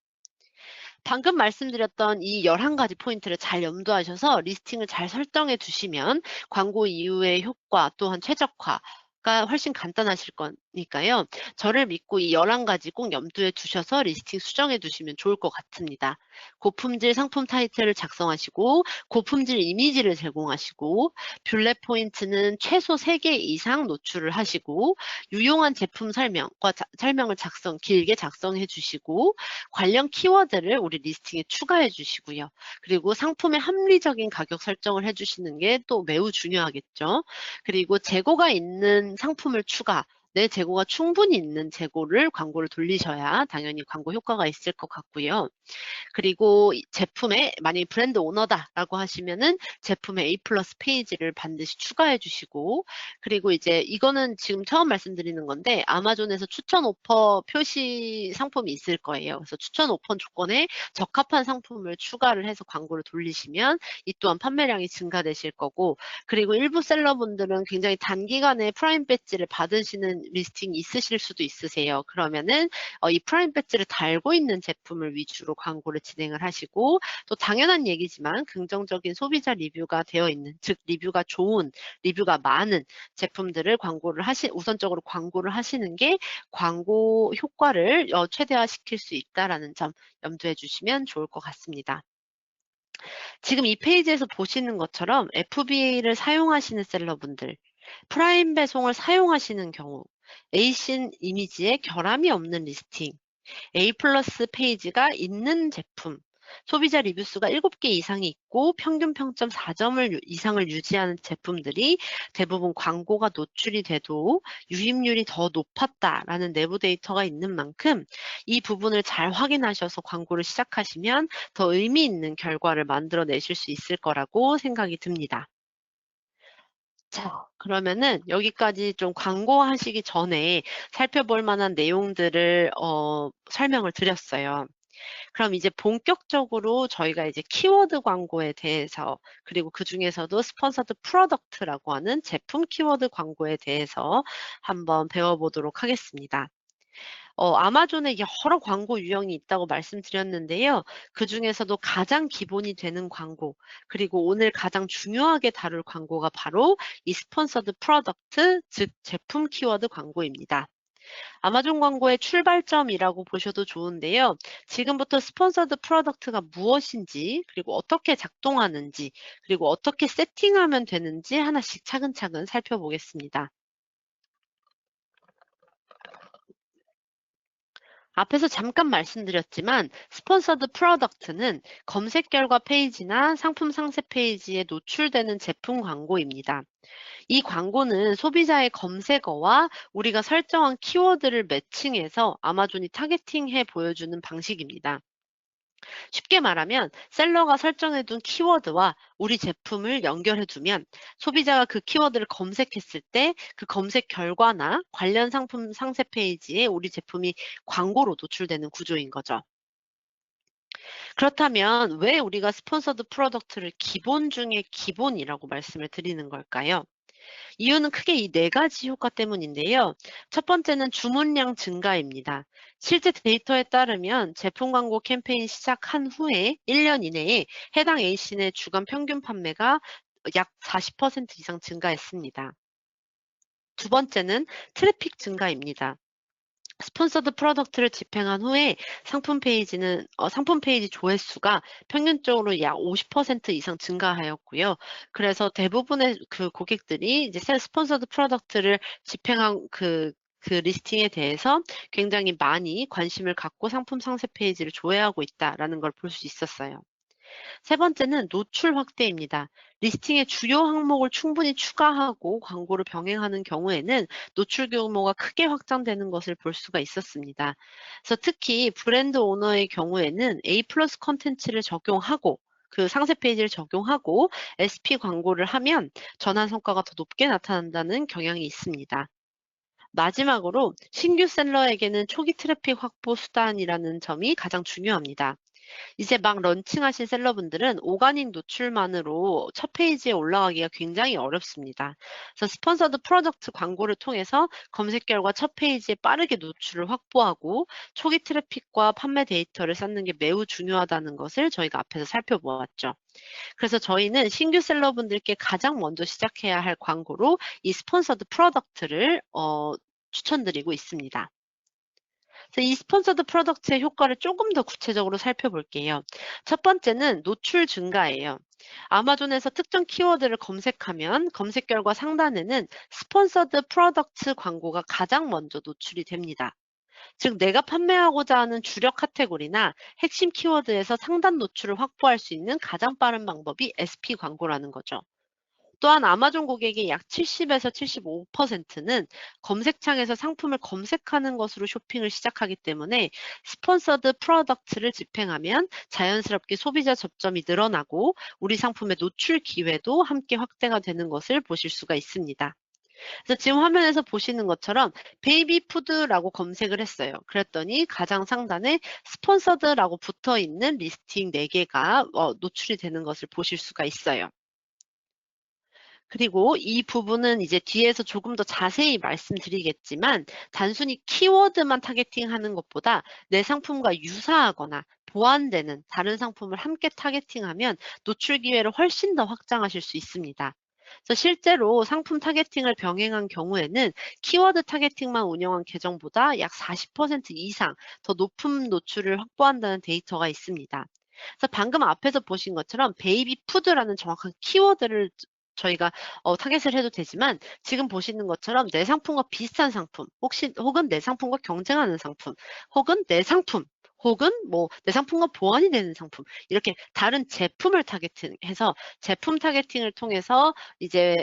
방금 말씀드렸던 이 11가지 포인트를 잘 염두하셔서 리스팅을 잘 설정해 두시면 광고 이후의 효과 또한 최적화가 훨씬 간단하실 거니까요. 저를 믿고 이 11가지 꼭 염두에 두셔서 리스팅 수정해 두시면 좋을 것 같습니다. 고품질 상품 타이틀을 작성하시고 고품질 이미지를 제공하시고 뷰렛 포인트는 최소 3개 이상 노출을 하시고 유용한 제품 설명을 길게 작성해 주시고 관련 키워드를 우리 리스팅에 추가해 주시고요. 그리고 상품의 합리적인 가격 설정을 해 주시는 게 또 매우 중요하겠죠. 그리고 재고가 있는 상품을 내 재고가 충분히 있는 재고를 광고를 돌리셔야 당연히 광고 효과가 있을 것 같고요. 그리고 이 제품에 만약에 브랜드 오너다라고 하시면은 제품의 A 플러스 페이지를 반드시 추가해 주시고 그리고 이제 이거는 지금 처음 말씀드리는 건데 아마존에서 추천 오퍼 표시 상품이 있을 거예요. 그래서 추천 오퍼 조건에 적합한 상품을 추가를 해서 광고를 돌리시면 이 또한 판매량이 증가되실 거고 그리고 일부 셀러분들은 굉장히 단기간에 프라임 배지를 받으시는 리스팅이 있으실 수도 있으세요. 그러면은 이 프라임 배지를 달고 있는 제품을 위주로 광고를 진행을 하시고 또 당연한 얘기지만 긍정적인 소비자 리뷰가 되어 있는 즉 리뷰가 좋은 리뷰가 많은 제품들을 우선적으로 광고를 하시는 게 광고 효과를 최대화시킬 수 있다라는 점 염두해 주시면 좋을 것 같습니다. 지금 이 페이지에서 보시는 것처럼 FBA를 사용하시는 셀러분들, 프라임 배송을 사용하시는 경우, 에이신 이미지에 결함이 없는 리스팅, A 플러스 페이지가 있는 제품, 소비자 리뷰 수가 7개 이상이 있고 평균 평점 4점을 이상을 유지하는 제품들이 대부분 광고가 노출이 돼도 유입률이 더 높았다라는 내부 데이터가 있는 만큼 이 부분을 잘 확인하셔서 광고를 시작하시면 더 의미 있는 결과를 만들어내실 수 있을 거라고 생각이 듭니다. 자, 그러면은 여기까지 좀 광고하시기 전에 살펴볼 만한 내용들을 설명을 드렸어요. 그럼 이제 본격적으로 저희가 이제 키워드 광고에 대해서 그리고 그중에서도 스폰서드 프로덕트라고 하는 제품 키워드 광고에 대해서 한번 배워보도록 하겠습니다. 아마존에 여러 광고 유형이 있다고 말씀드렸는데요. 그중에서도 가장 기본이 되는 광고, 그리고 오늘 가장 중요하게 다룰 광고가 바로 이 스폰서드 프로덕트, 즉 제품 키워드 광고입니다. 아마존 광고의 출발점이라고 보셔도 좋은데요. 지금부터 스폰서드 프로덕트가 무엇인지, 그리고 어떻게 작동하는지, 그리고 어떻게 세팅하면 되는지 하나씩 차근차근 살펴보겠습니다. 앞에서 잠깐 말씀드렸지만 스폰서드 프로덕트는 검색 결과 페이지나 상품 상세 페이지에 노출되는 제품 광고입니다. 이 광고는 소비자의 검색어와 우리가 설정한 키워드를 매칭해서 아마존이 타겟팅해 보여주는 방식입니다. 쉽게 말하면 셀러가 설정해둔 키워드와 우리 제품을 연결해두면 소비자가 그 키워드를 검색했을 때 그 검색 결과나 관련 상품 상세 페이지에 우리 제품이 광고로 노출되는 구조인 거죠. 그렇다면 왜 우리가 스폰서드 프로덕트를 기본 중에 기본이라고 말씀을 드리는 걸까요? 이유는 크게 이 네 가지 효과 때문인데요. 첫 번째는 주문량 증가입니다. 실제 데이터에 따르면 제품 광고 캠페인 시작한 후에 1년 이내에 해당 A씨의 주간 평균 판매가 약 40% 이상 증가했습니다. 두 번째는 트래픽 증가입니다. 스폰서드 프로덕트를 집행한 후에 상품 페이지 조회수가 평균적으로 약 50% 이상 증가하였고요. 그래서 대부분의 그 고객들이 이제 스폰서드 프로덕트를 집행한 그 리스팅에 대해서 굉장히 많이 관심을 갖고 상품 상세 페이지를 조회하고 있다라는 걸 볼 수 있었어요. 세 번째는 노출 확대입니다. 리스팅의 주요 항목을 충분히 추가하고 광고를 병행하는 경우에는 노출 규모가 크게 확장되는 것을 볼 수가 있었습니다. 그래서 특히 브랜드 오너의 경우에는 A 플러스 컨텐츠를 적용하고 그 상세 페이지를 적용하고 SP 광고를 하면 전환 성과가 더 높게 나타난다는 경향이 있습니다. 마지막으로 신규 셀러에게는 초기 트래픽 확보 수단이라는 점이 가장 중요합니다. 이제 막 런칭하신 셀러분들은 오가닉 노출만으로 첫 페이지에 올라가기가 굉장히 어렵습니다. 그래서 스폰서드 프로덕트 광고를 통해서 검색 결과 첫 페이지에 빠르게 노출을 확보하고 초기 트래픽과 판매 데이터를 쌓는 게 매우 중요하다는 것을 저희가 앞에서 살펴보았죠. 그래서 저희는 신규 셀러분들께 가장 먼저 시작해야 할 광고로 이 스폰서드 프로덕트를 추천드리고 있습니다. 그래서 이 스폰서드 프로덕트의 효과를 조금 더 구체적으로 살펴볼게요. 첫 번째는 노출 증가예요. 아마존에서 특정 키워드를 검색하면 검색 결과 상단에는 스폰서드 프로덕트 광고가 가장 먼저 노출이 됩니다. 즉 내가 판매하고자 하는 주력 카테고리나 핵심 키워드에서 상단 노출을 확보할 수 있는 가장 빠른 방법이 SP 광고라는 거죠. 또한 아마존 고객의 약 70에서 75%는 검색창에서 상품을 검색하는 것으로 쇼핑을 시작하기 때문에 스폰서드 프로덕트를 집행하면 자연스럽게 소비자 접점이 늘어나고 우리 상품의 노출 기회도 함께 확대가 되는 것을 보실 수가 있습니다. 그래서 지금 화면에서 보시는 것처럼 베이비 푸드라고 검색을 했어요. 그랬더니 가장 상단에 스폰서드라고 붙어 있는 리스팅 4개가 노출이 되는 것을 보실 수가 있어요. 그리고 이 부분은 이제 뒤에서 조금 더 자세히 말씀드리겠지만 단순히 키워드만 타겟팅하는 것보다 내 상품과 유사하거나 보완되는 다른 상품을 함께 타겟팅하면 노출 기회를 훨씬 더 확장하실 수 있습니다. 그래서 실제로 상품 타겟팅을 병행한 경우에는 키워드 타겟팅만 운영한 계정보다 약 40% 이상 더 높은 노출을 확보한다는 데이터가 있습니다. 그래서 방금 앞에서 보신 것처럼 베이비 푸드라는 정확한 키워드를 저희가 타겟을 해도 되지만 지금 보시는 것처럼 내 상품과 비슷한 상품 혹은 내 상품과 경쟁하는 상품 혹은 내 상품 혹은 뭐 내 상품과 보완이 되는 상품 이렇게 다른 제품을 타겟팅해서 제품 타겟팅을 통해서 이제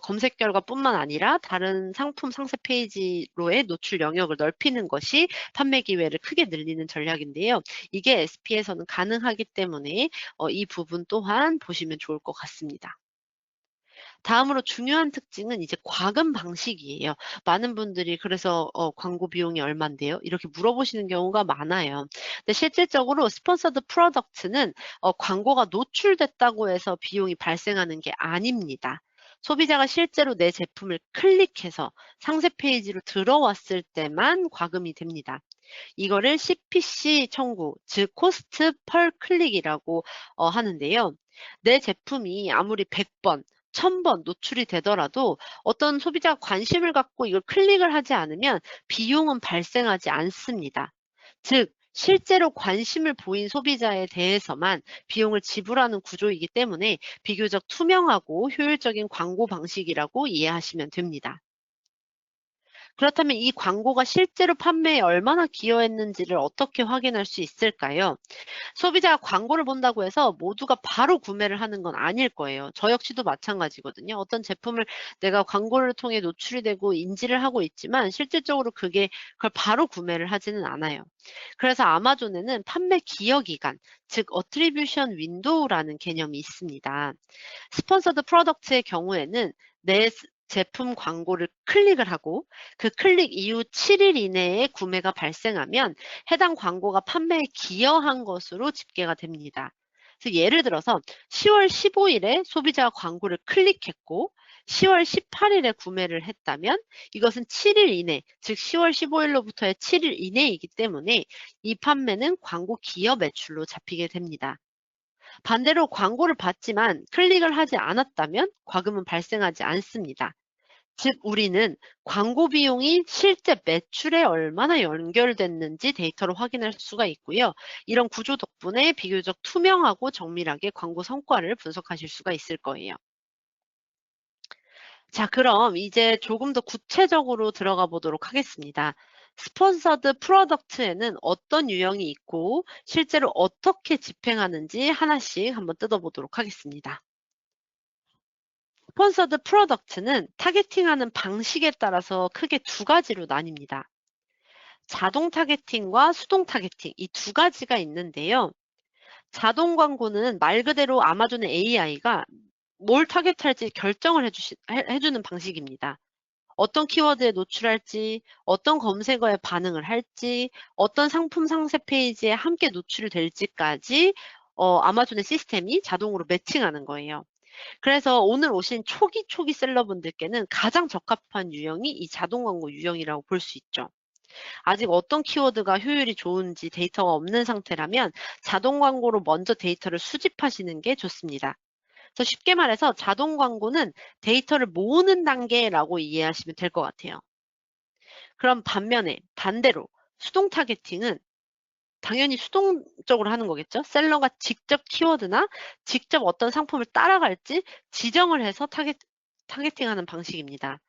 검색 결과뿐만 아니라 다른 상품 상세 페이지로의 노출 영역을 넓히는 것이 판매 기회를 크게 늘리는 전략인데요. 이게 SP에서는 가능하기 때문에 이 부분 또한 보시면 좋을 것 같습니다. 다음으로 중요한 특징은 이제 과금 방식이에요. 많은 분들이 그래서 "광고 비용이 얼만데요?" 이렇게 물어보시는 경우가 많아요. 근데 실질적으로 스폰서드 프로덕트는 광고가 노출됐다고 해서 비용이 발생하는 게 아닙니다. 소비자가 실제로 내 제품을 클릭해서 상세 페이지로 들어왔을 때만 과금이 됩니다. 이거를 CPC 청구, 즉 코스트 펄 클릭이라고 하는데요. 내 제품이 아무리 100번, 1000번 노출이 되더라도 어떤 소비자가 관심을 갖고 이걸 클릭을 하지 않으면 비용은 발생하지 않습니다. 즉, 실제로 관심을 보인 소비자에 대해서만 비용을 지불하는 구조이기 때문에 비교적 투명하고 효율적인 광고 방식이라고 이해하시면 됩니다. 그렇다면 이 광고가 실제로 판매에 얼마나 기여했는지를 어떻게 확인할 수 있을까요? 소비자가 광고를 본다고 해서 모두가 바로 구매를 하는 건 아닐 거예요. 저 역시도 마찬가지거든요. 어떤 제품을 내가 광고를 통해 노출이 되고 인지를 하고 있지만 실질적으로 그걸 바로 구매를 하지는 않아요. 그래서 아마존에는 판매 기여 기간, 즉 어트리뷰션 윈도우라는 개념이 있습니다. 스폰서드 프로덕트의 경우에는 내 제품 광고를 클릭을 하고 그 클릭 이후 7일 이내에 구매가 발생하면 해당 광고가 판매에 기여한 것으로 집계가 됩니다. 그래서 예를 들어서 10월 15일에 소비자가 광고를 클릭했고 10월 18일에 구매를 했다면 이것은 7일 이내, 즉 10월 15일로부터의 7일 이내이기 때문에 이 판매는 광고 기여 매출로 잡히게 됩니다. 반대로 광고를 봤지만 클릭을 하지 않았다면 과금은 발생하지 않습니다. 즉 우리는 광고 비용이 실제 매출에 얼마나 연결됐는지 데이터로 확인할 수가 있고요. 이런 구조 덕분에 비교적 투명하고 정밀하게 광고 성과를 분석하실 수가 있을 거예요. 자, 그럼 이제 조금 더 구체적으로 들어가 보도록 하겠습니다. 스폰서드 프로덕트에는 어떤 유형이 있고 실제로 어떻게 집행하는지 하나씩 한번 뜯어보도록 하겠습니다. 스폰서드 프로덕트는 타겟팅하는 방식에 따라서 크게 두 가지로 나뉩니다. 자동 타겟팅과 수동 타겟팅, 이 두 가지가 있는데요. 자동 광고는 말 그대로 아마존의 AI가 뭘 타겟할지 결정을 해주는 방식입니다. 어떤 키워드에 노출할지, 어떤 검색어에 반응을 할지, 어떤 상품 상세 페이지에 함께 노출이 될지까지 아마존의 시스템이 자동으로 매칭하는 거예요. 그래서 오늘 오신 초기 셀러분들께는 가장 적합한 유형이 이 자동 광고 유형이라고 볼 수 있죠. 아직 어떤 키워드가 효율이 좋은지 데이터가 없는 상태라면 자동 광고로 먼저 데이터를 수집하시는 게 좋습니다. 그래서 쉽게 말해서 자동 광고는 데이터를 모으는 단계라고 이해하시면 될 것 같아요. 그럼 반대로 수동 타겟팅은 당연히 수동적으로 하는 거겠죠. 셀러가 직접 키워드나 직접 어떤 상품을 따라갈지 지정을 해서 타겟팅하는 방식입니다.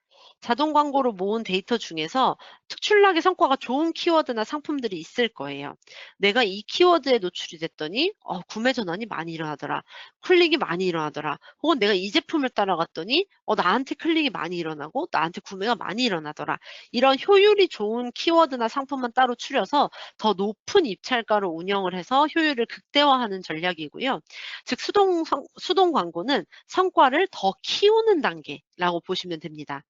자동 광고로 모은 데이터 중에서 특출나게 성과가 좋은 키워드나 상품들이 있을 거예요. 내가 이 키워드에 노출이 됐더니 구매 전환이 많이 일어나더라. 클릭이 많이 일어나더라. 혹은 내가 이 제품을 따라갔더니 나한테 클릭이 많이 일어나고 나한테 구매가 많이 일어나더라. 이런 효율이 좋은 키워드나 상품만 따로 추려서 더 높은 입찰가로 운영을 해서 효율을 극대화하는 전략이고요. 즉 수동 광고는 성과를 더 키우는 단계라고 보시면 됩니다.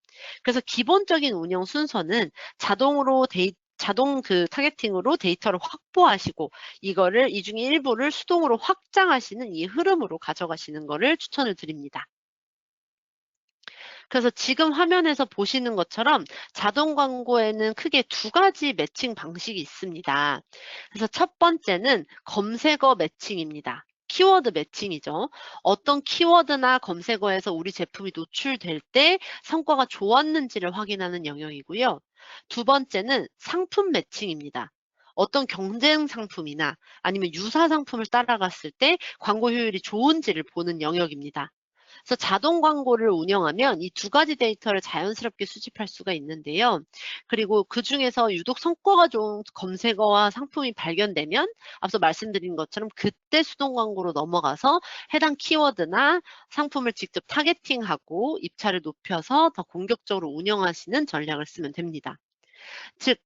그래서 기본적인 운영 순서는 자동 타겟팅으로 데이터를 확보하시고 이거를 이 중에 일부를 수동으로 확장하시는 이 흐름으로 가져가시는 거를 추천을 드립니다. 그래서 지금 화면에서 보시는 것처럼 자동 광고에는 크게 두 가지 매칭 방식이 있습니다. 그래서 첫 번째는 검색어 매칭입니다. 키워드 매칭이죠. 어떤 키워드나 검색어에서 우리 제품이 노출될 때 성과가 좋았는지를 확인하는 영역이고요. 두 번째는 상품 매칭입니다. 어떤 경쟁 상품이나 아니면 유사 상품을 따라갔을 때 광고 효율이 좋은지를 보는 영역입니다. 그래서 자동 광고를 운영하면 이 두 가지 데이터를 자연스럽게 수집할 수가 있는데요. 그리고 그중에서 유독 성과가 좋은 검색어와 상품이 발견되면 앞서 말씀드린 것처럼 그때 수동 광고로 넘어가서 해당 키워드나 상품을 직접 타겟팅하고 입찰을 높여서 더 공격적으로 운영하시는 전략을 쓰면 됩니다. 즉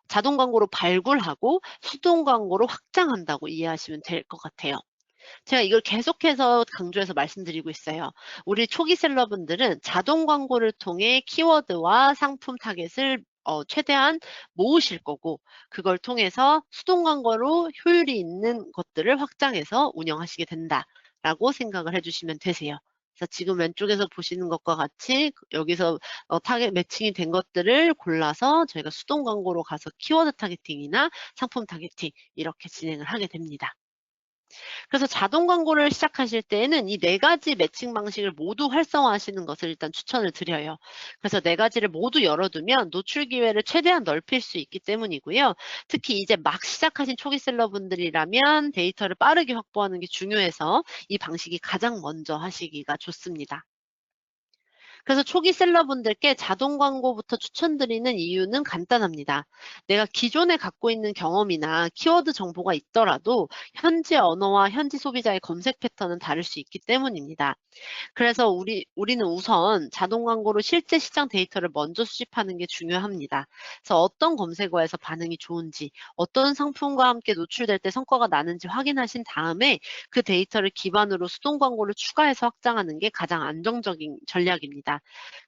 자동 광고로 발굴하고 수동 광고로 확장한다고 이해하시면 될 것 같아요. 제가 이걸 계속해서 강조해서 말씀드리고 있어요. 우리 초기 셀러분들은 자동 광고를 통해 키워드와 상품 타겟을 최대한 모으실 거고 그걸 통해서 수동 광고로 효율이 있는 것들을 확장해서 운영하시게 된다라고 생각을 해주시면 되세요. 그래서 지금 왼쪽에서 보시는 것과 같이 여기서 타겟 매칭이 된 것들을 골라서 저희가 수동 광고로 가서 키워드 타겟팅이나 상품 타겟팅 이렇게 진행을 하게 됩니다. 그래서 자동 광고를 시작하실 때에는 이 네 가지 매칭 방식을 모두 활성화하시는 것을 일단 추천을 드려요. 그래서 네 가지를 모두 열어두면 노출 기회를 최대한 넓힐 수 있기 때문이고요. 특히 이제 막 시작하신 초기 셀러분들이라면 데이터를 빠르게 확보하는 게 중요해서 이 방식이 가장 먼저 하시기가 좋습니다. 그래서 초기 셀러분들께 자동 광고부터 추천드리는 이유는 간단합니다. 내가 기존에 갖고 있는 경험이나 키워드 정보가 있더라도 현지 언어와 현지 소비자의 검색 패턴은 다를 수 있기 때문입니다. 그래서 우리는 우선 자동 광고로 실제 시장 데이터를 먼저 수집하는 게 중요합니다. 그래서 어떤 검색어에서 반응이 좋은지, 어떤 상품과 함께 노출될 때 성과가 나는지 확인하신 다음에 그 데이터를 기반으로 수동 광고를 추가해서 확장하는 게 가장 안정적인 전략입니다.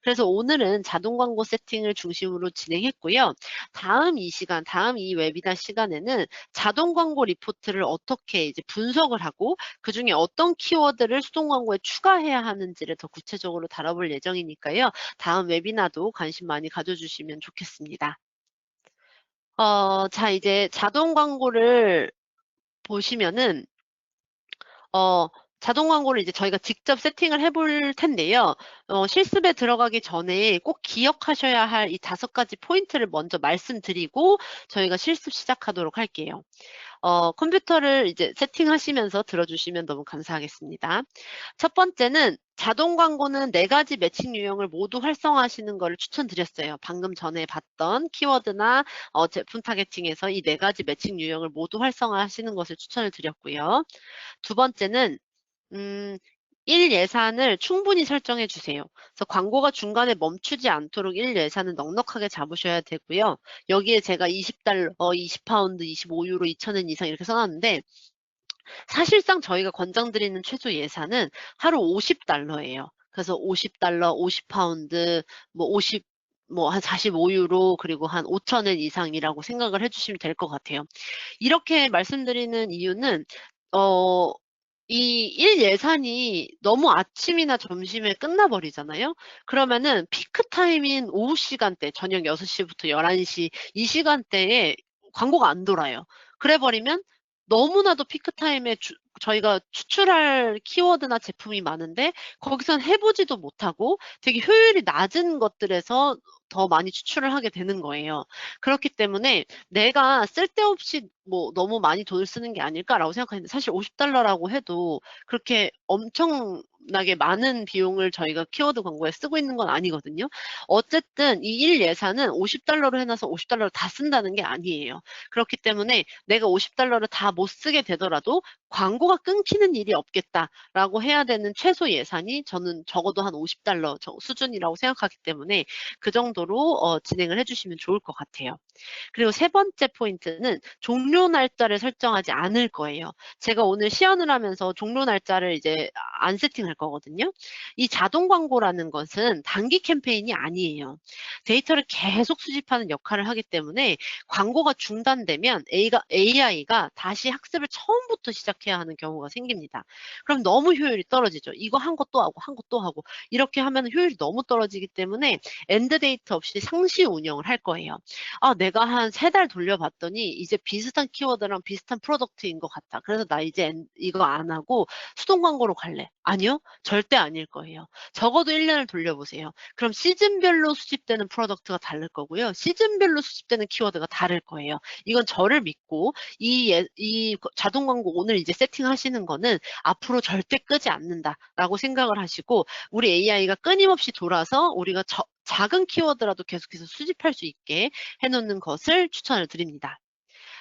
그래서 오늘은 자동 광고 세팅을 중심으로 진행했고요. 다음 이 웨비나 시간에는 자동 광고 리포트를 어떻게 이제 분석을 하고 그중에 어떤 키워드를 수동 광고에 추가해야 하는지를 더 구체적으로 다뤄볼 예정이니까요. 다음 웨비나도 관심 많이 가져주시면 좋겠습니다. 자, 이제 자동 광고를 보시면은, 자동 광고를 이제 저희가 직접 세팅을 해볼 텐데요. 실습에 들어가기 전에 꼭 기억하셔야 할 이 5가지 포인트를 먼저 말씀드리고 저희가 실습 시작하도록 할게요. 컴퓨터를 이제 세팅하시면서 들어주시면 너무 감사하겠습니다. 첫 번째는 자동 광고는 4가지 매칭 유형을 모두 활성화하시는 것을 추천드렸어요. 방금 전에 봤던 키워드나 제품 타겟팅에서 이 4가지 매칭 유형을 모두 활성화하시는 것을 추천을 드렸고요. 두 번째는 1 예산을 충분히 설정해 주세요. 그래서 광고가 중간에 멈추지 않도록 1 예산을 넉넉하게 잡으셔야 되고요. 여기에 제가 $20, 20파운드, 25유로, 2,000엔 이상 이렇게 써놨는데 사실상 저희가 권장드리는 최소 예산은 하루 $50예요. 그래서 $50, 50파운드, 뭐 50, 뭐 한 45유로 그리고 한 5,000엔 이상이라고 생각을 해주시면 될 것 같아요. 이렇게 말씀드리는 이유는 이 1 예산이 너무 아침이나 점심에 끝나버리잖아요. 그러면은 피크 타임인 오후 시간대, 저녁 6시부터 11시 이 시간대에 광고가 안 돌아요. 그래 버리면 너무나도 피크 타임에 저희가 추출할 키워드나 제품이 많은데 거기선 해 보지도 못하고 되게 효율이 낮은 것들에서 더 많이 추출을 하게 되는 거예요. 그렇기 때문에 '내가 쓸데없이 뭐 너무 많이 돈을 쓰는 게 아닐까?'라고 생각했는데 사실 $50라고 해도 그렇게 엄청나게 많은 비용을 저희가 키워드 광고에 쓰고 있는 건 아니거든요. 어쨌든 이 1 예산은 $50로 해 놔서 $50를 다 쓴다는 게 아니에요. 그렇기 때문에 내가 $50를 다 못 쓰게 되더라도 '광고가 끊기는 일이 없겠다.'라고 해야 되는 최소 예산이 저는 적어도 한 $50 수준이라고 생각하기 때문에 그 정도로 진행을 해 주시면 좋을 것 같아요. 그리고 세 번째 포인트는 종료 날짜를 설정하지 않을 거예요. 제가 오늘 시연을 하면서 종료 날짜를 이제 안 세팅할 거거든요. 이 자동 광고라는 것은 단기 캠페인이 아니에요. 데이터를 계속 수집하는 역할을 하기 때문에 광고가 중단되면 AI가 다시 학습을 처음부터 시작해야 하는 경우가 생깁니다. 그럼 너무 효율이 떨어지죠. 이거 한 것 또 하고 한 것 또 하고 이렇게 하면 효율이 너무 떨어지기 때문에 엔드 데이트 없이 상시 운영을 할 거예요. 내가 한 3달 돌려봤더니 이제 비슷한 키워드랑 비슷한 프로덕트인 것 같아. 그래서 나 이제 이거 안 하고 수동 광고로 갈래. 아니요? 절대 아닐 거예요. 적어도 1년을 돌려보세요. 그럼 시즌별로 수집되는 프로덕트가 다를 거고요. 시즌별로 수집되는 키워드가 다를 거예요. 이건 저를 믿고 이 자동 광고 오늘 이제 세팅하시는 거는 앞으로 절대 끄지 않는다라고 생각을 하시고 우리 AI가 끊임없이 돌아서 우리가 작은 키워드라도 계속해서 수집할 수 있게 해놓는 것을 추천을 드립니다.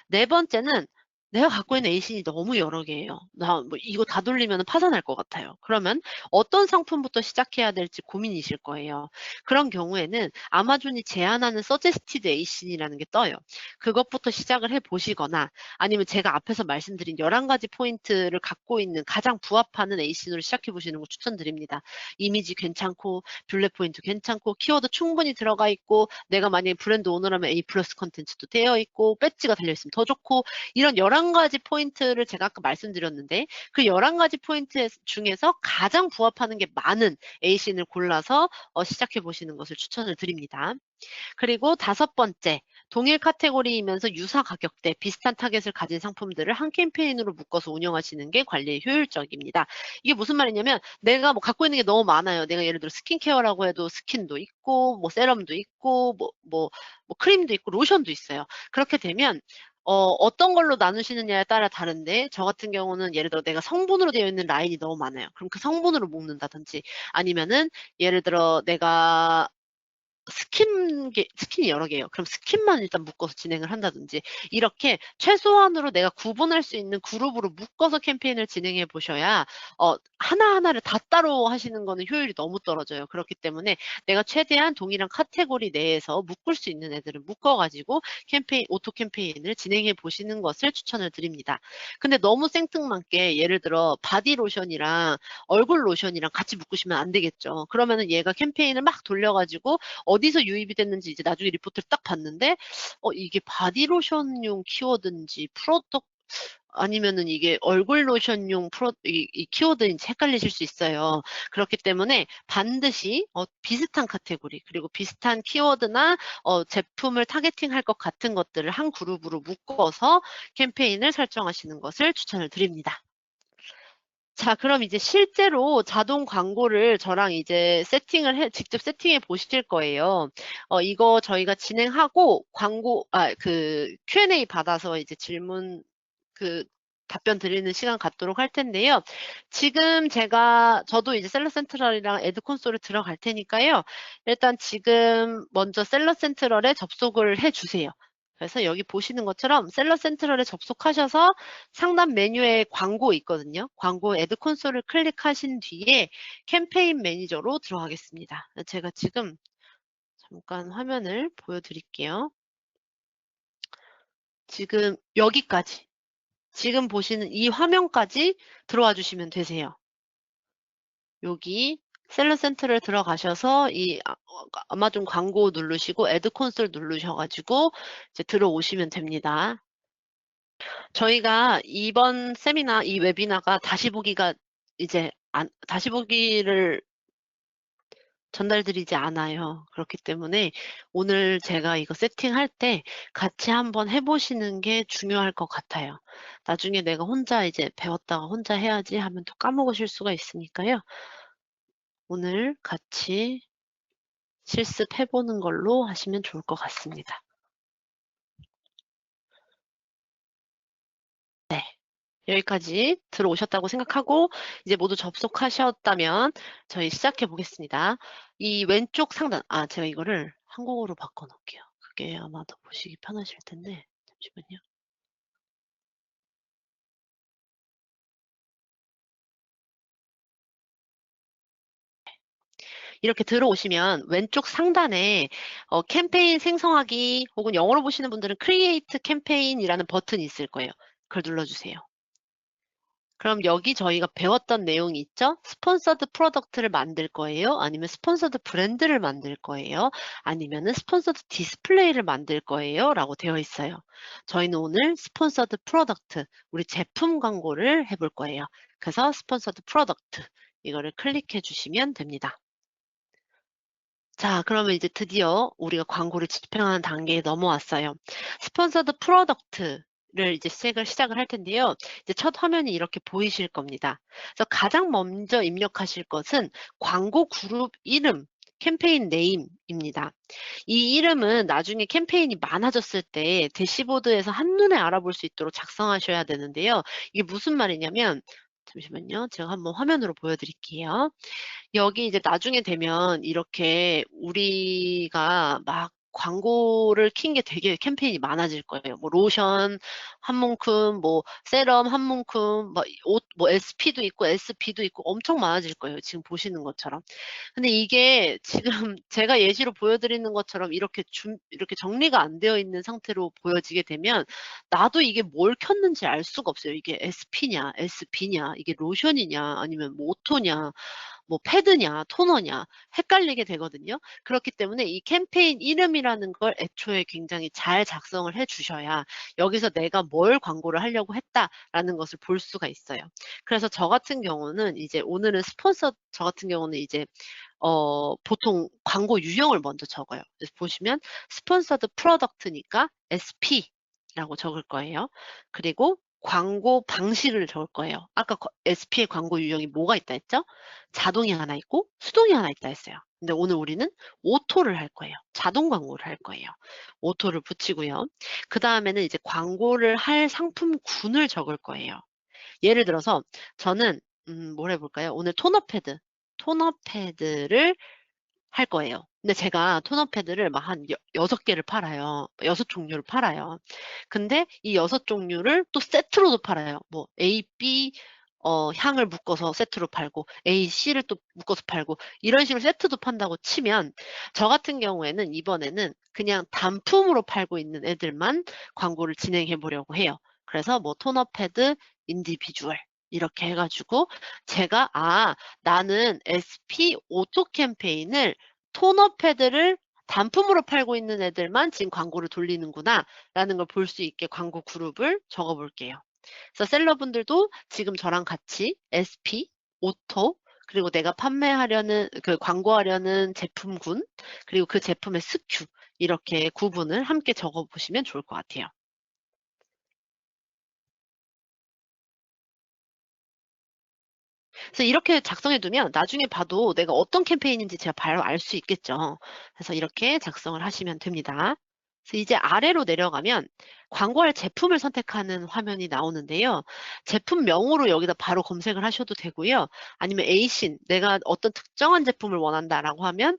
네 번째는 내가 갖고 있는 에이신이 너무 여러 개예요. 나 뭐 이거 다 돌리면 파산할 것 같아요. 그러면 어떤 상품부터 시작해야 될지 고민이실 거예요. 그런 경우에는 아마존이 제안하는 서제스티드 에이신이라는 게 떠요. 그것부터 시작을 해 보시거나 아니면 제가 앞에서 말씀드린 11가지 포인트를 갖고 있는 가장 부합하는 에이신으로 시작해 보시는 거 추천드립니다. 이미지 괜찮고 뷰렛 포인트 괜찮고 키워드 충분히 들어가 있고 내가 만약에 브랜드 오너라면 A+ 컨텐츠도 되어 있고 배지가 달려 있으면 더 좋고 이런 11가지 포인트를 제가 아까 말씀드렸는데 그 11가지 포인트 중에서 가장 부합하는 게 많은 에이신을 골라서 시작해 보시는 것을 추천을 드립니다. 그리고 5번째, 동일 카테고리이면서 유사 가격대, 비슷한 타겟을 가진 상품들을 한 캠페인으로 묶어서 운영하시는 게 관리에 효율적입니다. 이게 무슨 말이냐면 내가 뭐 갖고 있는 게 너무 많아요. 내가 예를 들어 스킨케어라고 해도 스킨도 있고 뭐 세럼도 있고 뭐 크림도 있고 로션도 있어요. 그렇게 되면 어떤 걸로 나누시느냐에 따라 다른데 저 같은 경우는 예를 들어 내가 성분으로 되어 있는 라인이 너무 많아요. 그럼 그 성분으로 묶는다든지 아니면은 예를 들어 내가 스킨이 여러 개예요. 그럼 스킨만 일단 묶어서 진행을 한다든지 이렇게 최소한으로 내가 구분할 수 있는 그룹으로 묶어서 캠페인을 진행해 보셔야 하나하나를 다 따로 하시는 거는 효율이 너무 떨어져요. 그렇기 때문에 내가 최대한 동일한 카테고리 내에서 묶을 수 있는 애들을 묶어 가지고 오토 캠페인을 진행해 보시는 것을 추천을 드립니다. 근데 너무 생뚱맞게 예를 들어 바디 로션이랑 얼굴 로션이랑 같이 묶으시면 안 되겠죠. 그러면은 얘가 캠페인을 막 돌려 가지고 어디서 유입이 됐는지 이제 나중에 리포트를 딱 봤는데 이게 바디로션용 키워드인지 아니면은 이게 얼굴 로션용 이 키워드인지 헷갈리실 수 있어요. 그렇기 때문에 반드시 비슷한 카테고리 그리고 비슷한 키워드나 제품을 타겟팅할 것 같은 것들을 한 그룹으로 묶어서 캠페인을 설정하시는 것을 추천을 드립니다. 자, 그럼 이제 실제로 자동 광고를 저랑 이제 직접 세팅해 보실 거예요. 이거 저희가 진행하고 Q&A 받아서 이제 질문, 답변 드리는 시간 갖도록 할 텐데요. 지금 저도 이제 셀러 센트럴이랑 애드 콘솔에 들어갈 테니까요. 일단 지금 먼저 셀러 센트럴에 접속을 해 주세요. 그래서 여기 보시는 것처럼 셀러 센트럴에 접속하셔서 상단 메뉴에 광고 있거든요. 광고 애드 콘솔을 클릭하신 뒤에 캠페인 매니저로 들어가겠습니다. 제가 지금 잠깐 화면을 보여드릴게요. 지금 여기까지, 지금 보시는 이 화면까지 들어와 주시면 되세요. 여기 셀러 센트럴 들어가셔서 아마존 광고 누르시고 애드 콘솔 누르셔가지고 이제 들어오시면 됩니다. 저희가 이번 이 웨비나가 다시 보기를 전달드리지 않아요. 그렇기 때문에 오늘 제가 이거 세팅할 때 같이 한번 해보시는 게 중요할 것 같아요. 나중에 내가 혼자 이제 배웠다가 혼자 해야지 하면 또 까먹으실 수가 있으니까요. 오늘 같이 실습해보는 걸로 하시면 좋을 것 같습니다. 네. 여기까지 들어오셨다고 생각하고 이제 모두 접속하셨다면 저희 시작해 보겠습니다. 이 왼쪽 상단, 제가 이거를 한국어로 바꿔 놓을게요. 그게 아마 더 보시기 편하실 텐데 잠시만요. 이렇게 들어오시면 왼쪽 상단에 캠페인 생성하기 혹은 영어로 보시는 분들은 Create Campaign이라는 버튼이 있을 거예요. 그걸 눌러주세요. 그럼 여기 저희가 배웠던 내용이 있죠? 스폰서드 프로덕트를 만들 거예요? 아니면 스폰서드 브랜드를 만들 거예요? 아니면은 스폰서드 디스플레이를 만들 거예요? 라고 되어 있어요. 저희는 오늘 스폰서드 프로덕트, 우리 제품 광고를 해볼 거예요. 그래서 스폰서드 프로덕트, 이거를 클릭해 주시면 됩니다. 자, 그러면 이제 드디어 우리가 광고를 집행하는 단계에 넘어왔어요. 스폰서드 프로덕트를 이제 시작을 할 텐데요. 이제 첫 화면이 이렇게 보이실 겁니다. 그래서 가장 먼저 입력하실 것은 광고 그룹 이름, 캠페인 네임입니다. 이 이름은 나중에 캠페인이 많아졌을 때 대시보드에서 한눈에 알아볼 수 있도록 작성하셔야 되는데요. 이게 무슨 말이냐면, 잠시만요. 제가 한번 화면으로 보여드릴게요. 여기 이제 나중에 되면 이렇게 우리가 막 광고를 킨 게 되게 캠페인이 많아질 거예요. 뭐 로션 한 움큼, 뭐 세럼 한 움큼, 옷, 뭐 SP도 있고 SB도 있고 엄청 많아질 거예요. 지금 보시는 것처럼. 근데 이게 지금 제가 예시로 보여드리는 것처럼 이렇게 정리가 안 되어 있는 상태로 보여지게 되면 나도 이게 뭘 켰는지 알 수가 없어요. 이게 SP냐, SB냐, 이게 로션이냐, 아니면 뭐 오토냐, 뭐 패드냐 토너냐 헷갈리게 되거든요. 그렇기 때문에 이 캠페인 이름이라는 걸 애초에 굉장히 잘 작성을 해 주셔야 여기서 내가 뭘 광고를 하려고 했다라는 것을 볼 수가 있어요. 그래서 저 같은 경우는 이제 오늘은 저 같은 경우는 이제 보통 광고 유형을 먼저 적어요. 그래서 보시면 스폰서드 프로덕트니까 SP라고 적을 거예요. 그리고 광고 방식을 적을 거예요. 아까 SP의 광고 유형이 뭐가 있다 했죠? 자동이 하나 있고 수동이 하나 있다 했어요. 근데 오늘 우리는 오토를 할 거예요. 자동 광고를 할 거예요. 오토를 붙이고요. 그 다음에는 이제 광고를 할 상품군을 적을 거예요. 예를 들어서 저는 뭘 해볼까요? 오늘 토너 패드를 할 거예요. 근데 제가 토너 패드를 막 한 6개를 팔아요. 6종류를 팔아요. 근데 이 6종류를 또 세트로도 팔아요. 뭐 A, B 향을 묶어서 세트로 팔고 A, C를 또 묶어서 팔고 이런 식으로 세트도 판다고 치면 저 같은 경우에는 이번에는 그냥 단품으로 팔고 있는 애들만 광고를 진행해 보려고 해요. 그래서 뭐 토너 패드 인디비주얼 이렇게 해 가지고 제가 나는 SP 오토 캠페인을 토너 패드를 단품으로 팔고 있는 애들만 지금 광고를 돌리는구나 라는 걸 볼 수 있게 광고 그룹을 적어 볼게요. 그래서 셀러분들도 지금 저랑 같이 SP, 오토, 그리고 내가 판매하려는 그 광고하려는 제품군, 그리고 그 제품의 SKU 이렇게 구분을 함께 적어 보시면 좋을 것 같아요. 그래서 이렇게 작성해 두면 나중에 봐도 내가 어떤 캠페인인지 제가 바로 알 수 있겠죠. 그래서 이렇게 작성을 하시면 됩니다. 그래서 이제 아래로 내려가면 광고할 제품을 선택하는 화면이 나오는데요. 제품명으로 여기다 바로 검색을 하셔도 되고요. 아니면 ASIN, 내가 어떤 특정한 제품을 원한다라고 하면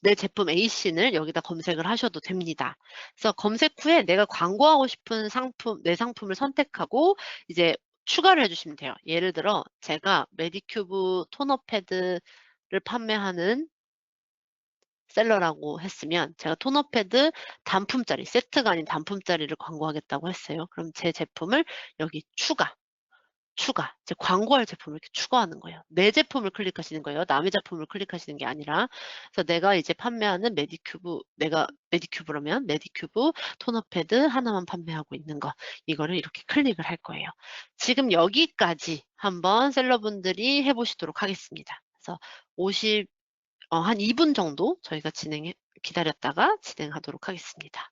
내 제품 ASIN을 여기다 검색을 하셔도 됩니다. 그래서 검색 후에 내가 광고하고 싶은 상품, 내 상품을 선택하고 이제 추가를 해주시면 돼요. 예를 들어 제가 메디큐브 토너 패드를 판매하는 셀러라고 했으면 제가 토너 패드 단품짜리, 세트가 아닌 단품짜리를 광고하겠다고 했어요. 그럼 제 제품을 여기 이제 광고할 제품을 이렇게 추가하는 거예요. 내 제품을 클릭하시는 거예요. 남의 제품을 클릭하시는 게 아니라. 그래서 내가 이제 판매하는 내가 메디큐브라면 메디큐브 토너 패드 하나만 판매하고 있는 거. 이거를 이렇게 클릭을 할 거예요. 지금 여기까지 한번 셀러분들이 해보시도록 하겠습니다. 그래서 한 2분 정도 저희가 기다렸다가 진행하도록 하겠습니다.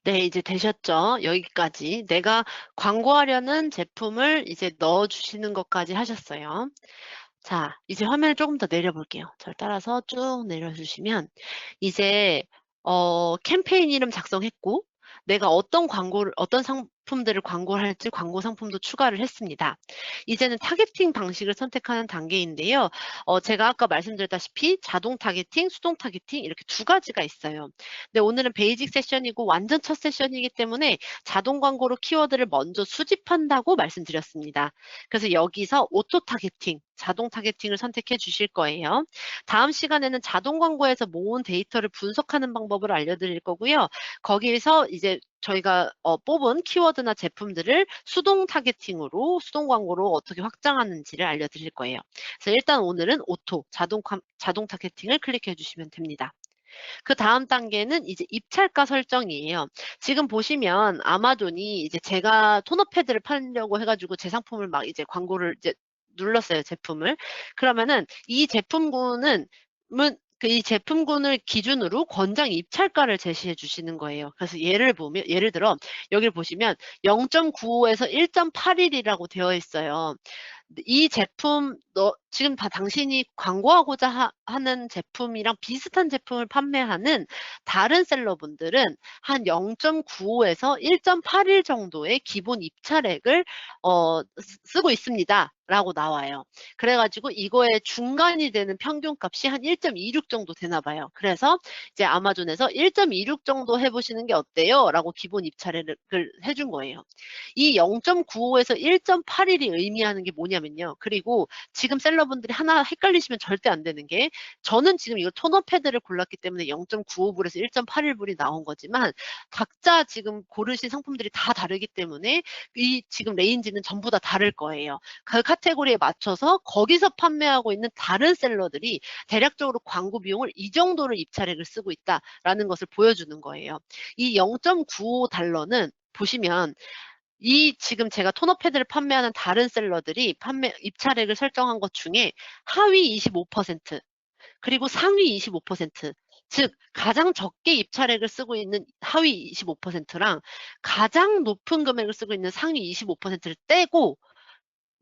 네, 이제 되셨죠? 여기까지. 내가 광고하려는 제품을 이제 넣어주시는 것까지 하셨어요. 자, 이제 화면을 조금 더 내려볼게요. 저를 따라서 쭉 내려주시면 이제 캠페인 이름 작성했고 내가 어떤 상품들을 광고할지 광고 상품도 추가를 했습니다. 이제는 타겟팅 방식을 선택하는 단계인데요. 제가 아까 말씀드렸다시피 자동 타겟팅, 수동 타겟팅 이렇게 두 가지가 있어요. 근데 오늘은 베이직 세션이고 완전 첫 세션이기 때문에 자동 광고로 키워드를 먼저 수집한다고 말씀드렸습니다. 그래서 여기서 오토 타겟팅, 자동 타겟팅을 선택해 주실 거예요. 다음 시간에는 자동 광고에서 모은 데이터를 분석하는 방법을 알려드릴 거고요. 거기에서 이제 저희가 뽑은 키워드나 제품들을 수동 타겟팅으로, 수동 광고로 어떻게 확장하는지를 알려드릴 거예요. 그래서 일단 오늘은 오토, 자동 타겟팅을 클릭해 주시면 됩니다. 그 다음 단계는 이제 입찰가 설정이에요. 지금 보시면 아마존이 이제 제가 토너 패드를 팔려고 해가지고 제 상품을 막 이제 광고를 이제 눌렀어요, 제품을. 그러면은 이 제품군은 이 제품군을 기준으로 권장 입찰가를 제시해 주시는 거예요. 그래서 예를 들어 여기를 보시면 0.95에서 1.81이라고 되어 있어요. 이 제품 지금 당신이 광고하고자 하는 제품이랑 비슷한 제품을 판매하는 다른 셀러분들은 한 0.95에서 1.81 정도의 기본 입찰액을 쓰고 있습니다. 라고 나와요. 그래가지고 이거의 중간이 되는 평균값이 한 1.26 정도 되나 봐요. 그래서 이제 아마존에서 1.26 정도 해보시는 게 어때요? 라고 기본 입찰액을 해준 거예요. 이 0.95에서 1.81이 의미하는 게 뭐냐면요. 그리고 지금 셀러분들이 하나 헷갈리시면 절대 안 되는 게, 저는 지금 이거 토너 패드를 골랐기 때문에 0.95불에서 1.81불이 나온 거지만 각자 지금 고르신 상품들이 다 다르기 때문에 이 지금 레인지는 전부 다 다를 거예요. 그 카테고리에 맞춰서 거기서 판매하고 있는 다른 셀러들이 대략적으로 광고 비용을 이 정도를 입찰액을 쓰고 있다라는 것을 보여주는 거예요. 이 0.95달러는 보시면 이 지금 제가 토너 패드를 판매하는 다른 셀러들이 입찰액을 설정한 것 중에 하위 25% 그리고 상위 25%, 즉 가장 적게 입찰액을 쓰고 있는 하위 25%랑 가장 높은 금액을 쓰고 있는 상위 25%를 떼고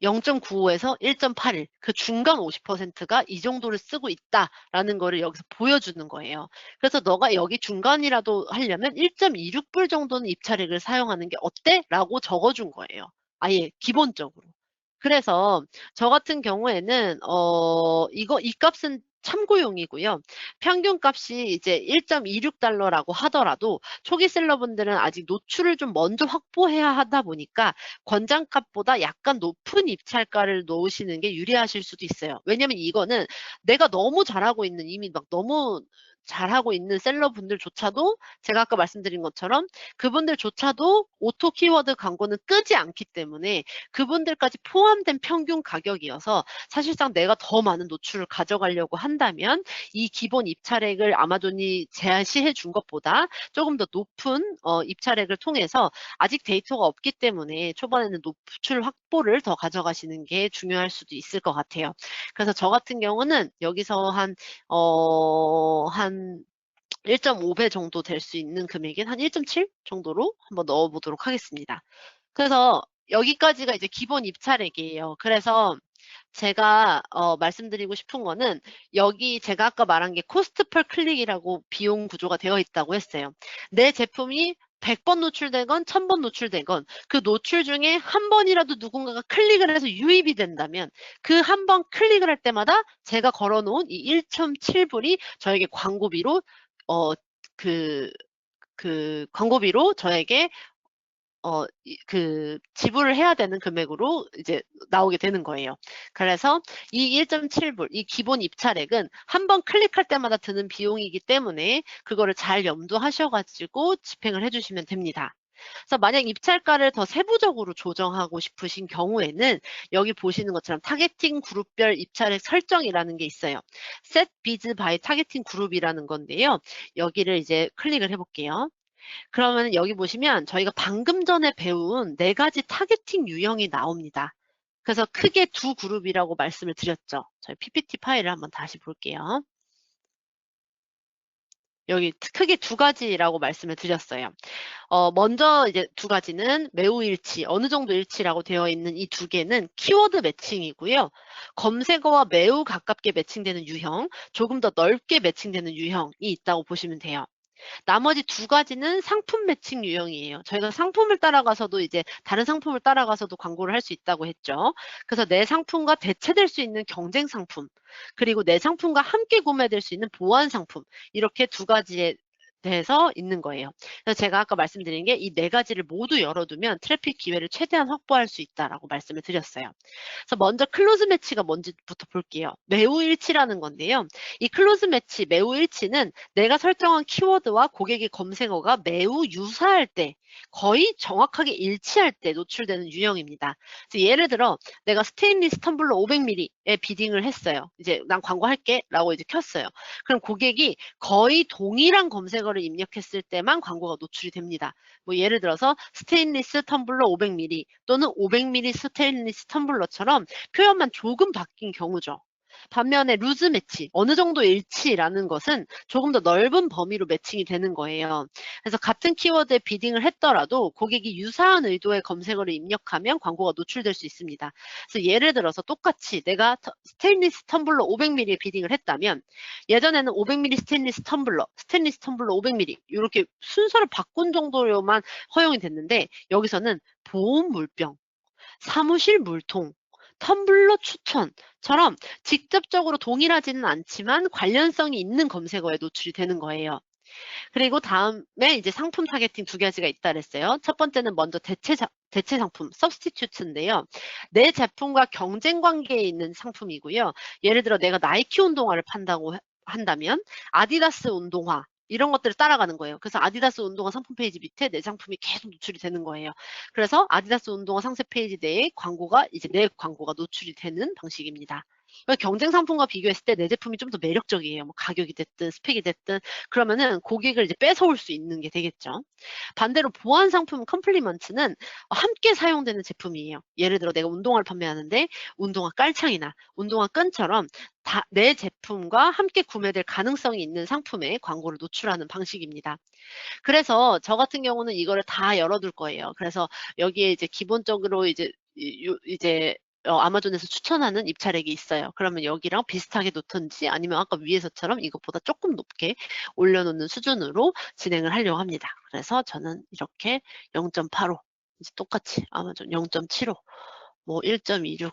0.95에서 1.81, 그 중간 50%가 이 정도를 쓰고 있다라는 거를 여기서 보여주는 거예요. 그래서 너가 여기 중간이라도 하려면 1.26불 정도는 입찰액을 사용하는 게 어때? 라고 적어준 거예요. 아예 기본적으로. 그래서 저 같은 경우에는 이 값은 참고용이고요. 평균 값이 이제 1.26달러라고 하더라도 초기 셀러분들은 아직 노출을 좀 먼저 확보해야 하다 보니까 권장값보다 약간 높은 입찰가를 놓으시는 게 유리하실 수도 있어요. 왜냐면 이거는 내가 너무 잘하고 있는, 이미 막 너무 잘하고 있는 셀러분들조차도 제가 아까 말씀드린 것처럼 그분들조차도 오토 키워드 광고는 끄지 않기 때문에 그분들까지 포함된 평균 가격이어서 사실상 내가 더 많은 노출을 가져가려고 한다면 이 기본 입찰액을 아마존이 제시해 준 것보다 조금 더 높은 입찰액을 통해서, 아직 데이터가 없기 때문에 초반에는 노출 확보를 더 가져가시는 게 중요할 수도 있을 것 같아요. 그래서 저 같은 경우는 여기서 한 1.5배 정도 될 수 있는 금액인 한 1.7 정도로 한번 넣어보도록 하겠습니다. 그래서 여기까지가 이제 기본 입찰액이에요. 그래서 제가 말씀드리고 싶은 거는, 여기 제가 아까 말한 게 코스트 per 클릭이라고 비용 구조가 되어 있다고 했어요. 내 제품이 100번 노출되건 1000번 노출되건 그 노출 중에 한 번이라도 누군가가 클릭을 해서 유입이 된다면 그 한 번 클릭을 할 때마다 제가 걸어놓은 이 1.7불이 저에게 광고비로 광고비로 저에게 지불을 해야 되는 금액으로 이제 나오게 되는 거예요. 그래서 이 1.7불, 이 기본 입찰액은 한 번 클릭할 때마다 드는 비용이기 때문에 그거를 잘 염두하셔가지고 집행을 해주시면 됩니다. 그래서 만약 입찰가를 더 세부적으로 조정하고 싶으신 경우에는 여기 보시는 것처럼 타겟팅 그룹별 입찰액 설정이라는 게 있어요. Set Bids by 타겟팅 그룹이라는 건데요. 여기를 이제 클릭을 해볼게요. 그러면 여기 보시면 저희가 방금 전에 배운 4가지 타겟팅 유형이 나옵니다. 그래서 크게 두 그룹이라고 말씀을 드렸죠. 저희 PPT 파일을 한번 다시 볼게요. 여기 크게 2가지라고 말씀을 드렸어요. 먼저 이제 2가지는 매우 일치, 어느 정도 일치라고 되어 있는 이 2개는 키워드 매칭이고요. 검색어와 매우 가깝게 매칭되는 유형, 조금 더 넓게 매칭되는 유형이 있다고 보시면 돼요. 나머지 2가지는 상품 매칭 유형이에요. 저희가 상품을 따라가서도 이제 다른 상품을 따라가서도 광고를 할 수 있다고 했죠. 그래서 내 상품과 대체될 수 있는 경쟁 상품, 그리고 내 상품과 함께 구매될 수 있는 보완 상품, 이렇게 2가지에 대해서 있는 거예요. 그래서 제가 아까 말씀드린 게 이 4가지를 모두 열어두면 트래픽 기회를 최대한 확보할 수 있다라고 말씀을 드렸어요. 그래서 먼저 클로즈 매치가 뭔지부터 볼게요. 매우 일치라는 건데요. 이 클로즈 매치, 매우 일치는 내가 설정한 키워드와 고객의 검색어가 매우 유사할 때, 거의 정확하게 일치할 때 노출되는 유형입니다. 그래서 예를 들어 내가 스테인리스 텀블러 500ml에 비딩을 했어요. 이제 난 광고할게 라고 이제 켰어요. 그럼 고객이 거의 동일한 검색어를 입력했을 때만 광고가 노출이 됩니다. 뭐 예를 들어서 스테인리스 텀블러 500ml 또는 500ml 스테인리스 텀블러처럼 표현만 조금 바뀐 경우죠. 반면에 루즈 매치, 어느 정도 일치라는 것은 조금 더 넓은 범위로 매칭이 되는 거예요. 그래서 같은 키워드에 비딩을 했더라도 고객이 유사한 의도의 검색어를 입력하면 광고가 노출될 수 있습니다. 그래서 예를 들어서 똑같이 내가 스테인리스 텀블러 500ml에 비딩을 했다면 예전에는 500ml 스테인리스 텀블러 500ml 이렇게 순서를 바꾼 정도로만 허용이 됐는데 여기서는 보온 물병, 사무실 물통, 텀블러 추천처럼 직접적으로 동일하지는 않지만 관련성이 있는 검색어에 노출이 되는 거예요. 그리고 다음에 이제 상품 타겟팅 두 가지가 있다 그랬어요. 첫 번째는 먼저 대체 상품, substitute인데요. 내 제품과 경쟁 관계에 있는 상품이고요. 예를 들어 내가 나이키 운동화를 판다고 한다면 아디다스 운동화 이런 것들을 따라가는 거예요. 그래서 아디다스 운동화 상품 페이지 밑에 내 상품이 계속 노출이 되는 거예요. 그래서 아디다스 운동화 상세 페이지 내에 광고가 이제 내 광고가 노출이 되는 방식입니다. 경쟁 상품과 비교했을 때 내 제품이 좀 더 매력적이에요. 뭐 가격이 됐든 스펙이 됐든 그러면은 고객을 이제 뺏어올 수 있는 게 되겠죠. 반대로 보안 상품 컴플리먼트는 함께 사용되는 제품이에요. 예를 들어 내가 운동화를 판매하는데 운동화 깔창이나 운동화 끈처럼 내 제품과 함께 구매될 가능성이 있는 상품에 광고를 노출하는 방식입니다. 그래서 저 같은 경우는 이거를 다 열어둘 거예요. 그래서 여기에 이제 기본적으로 이제 아마존에서 추천하는 입찰액이 있어요. 그러면 여기랑 비슷하게 놓든지 아니면 아까 위에서처럼 이것보다 조금 높게 올려놓는 수준으로 진행을 하려고 합니다. 그래서 저는 이렇게 0.85 이제 똑같이 아마존 0.75 뭐 1.26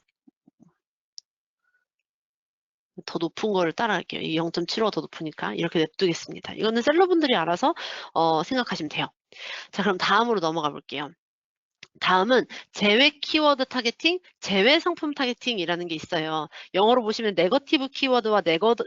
더 높은 거를 따라할게요. 이 0.75가 더 높으니까 이렇게 냅두겠습니다. 이거는 셀러분들이 알아서 생각하시면 돼요. 자, 그럼 다음으로 넘어가 볼게요. 다음은 제외 키워드 타겟팅, 제외 상품 타겟팅이라는 게 있어요. 영어로 보시면 네거티브 키워드와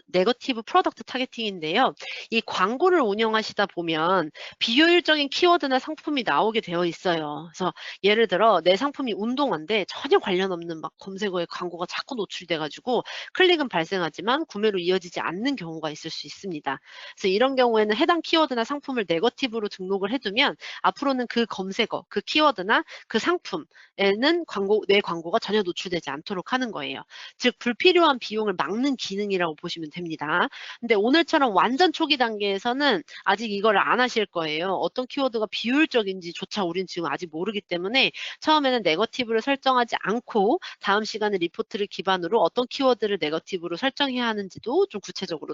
네거티브 프로덕트 타겟팅인데요. 이 광고를 운영하시다 보면 비효율적인 키워드나 상품이 나오게 되어 있어요. 그래서 예를 들어 내 상품이 운동화인데 전혀 관련 없는 막 검색어에 광고가 자꾸 노출이 돼가지고 클릭은 발생하지만 구매로 이어지지 않는 경우가 있을 수 있습니다. 그래서 이런 경우에는 해당 키워드나 상품을 네거티브로 등록을 해두면 앞으로는 그 검색어, 그 키워드나 그 상품에는 내 광고가 전혀 노출되지 않도록 하는 거예요. 즉 불필요한 비용을 막는 기능이라고 보시면 됩니다. 근데 오늘처럼 완전 초기 단계에서는 아직 이걸 안 하실 거예요. 어떤 키워드가 비효율적인지조차 우린 지금 아직 모르기 때문에 처음에는 네거티브를 설정하지 않고 다음 시간에 리포트를 기반으로 어떤 키워드를 네거티브로 설정해야 하는지도 좀 구체적으로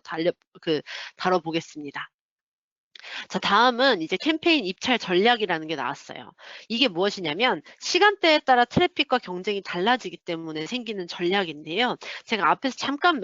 다뤄보겠습니다. 자, 다음은 이제 캠페인 입찰 전략이라는 게 나왔어요. 이게 무엇이냐면 시간대에 따라 트래픽과 경쟁이 달라지기 때문에 생기는 전략인데요. 제가 앞에서 잠깐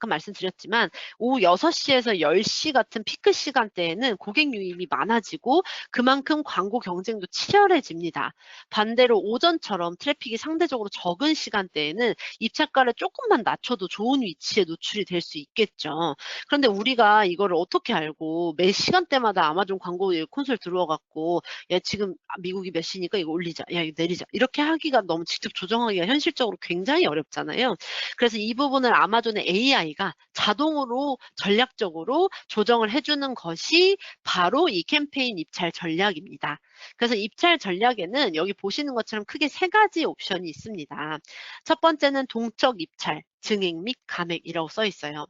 말씀드렸지만 오후 6시에서 10시 같은 피크 시간대에는 고객 유입이 많아지고 그만큼 광고 경쟁도 치열해집니다. 반대로 오전처럼 트래픽이 상대적으로 적은 시간대에는 입찰가를 조금만 낮춰도 좋은 위치에 노출이 될 수 있겠죠. 그런데 우리가 이거를 어떻게 알고 매 시간대마다 아마존 광고 콘솔 들어와갖고 야 지금 미국이 몇 시니까 이거 올리자, 야 이거 내리자 이렇게 하기가 너무 직접 조정하기가 현실적으로 굉장히 어렵잖아요. 그래서 이 부분을 아마존의 AI가 자동으로 전략적으로 조정을 해주는 것이 바로 이 캠페인 입찰 전략입니다. 그래서 입찰 전략에는 여기 보시는 것처럼 크게 세 가지 옵션이 있습니다. 첫 번째는 동적 입찰, 증액 및 감액이라고 써 있어요.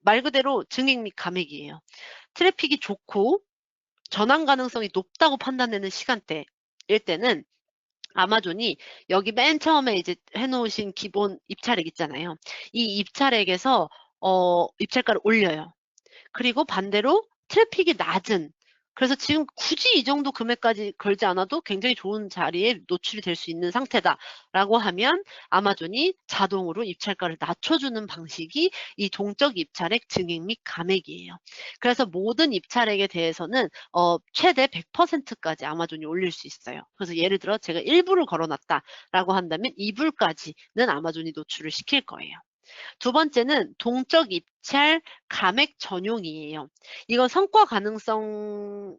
말 그대로 증액 및 감액이에요. 트래픽이 좋고 전환 가능성이 높다고 판단되는 시간대일 때는 아마존이 여기 맨 처음에 이제 해놓으신 기본 입찰액 있잖아요. 이 입찰액에서 입찰가를 올려요. 그리고 반대로 트래픽이 낮은 그래서 지금 굳이 이 정도 금액까지 걸지 않아도 굉장히 좋은 자리에 노출이 될 수 있는 상태다라고 하면 아마존이 자동으로 입찰가를 낮춰주는 방식이 이 동적 입찰액 증액 및 감액이에요. 그래서 모든 입찰액에 대해서는 최대 100%까지 아마존이 올릴 수 있어요. 그래서 예를 들어 제가 1불을 걸어놨다라고 한다면 2불까지는 아마존이 노출을 시킬 거예요. 두 번째는 동적 입찰 감액 전용이에요. 이건 성과 가능성이나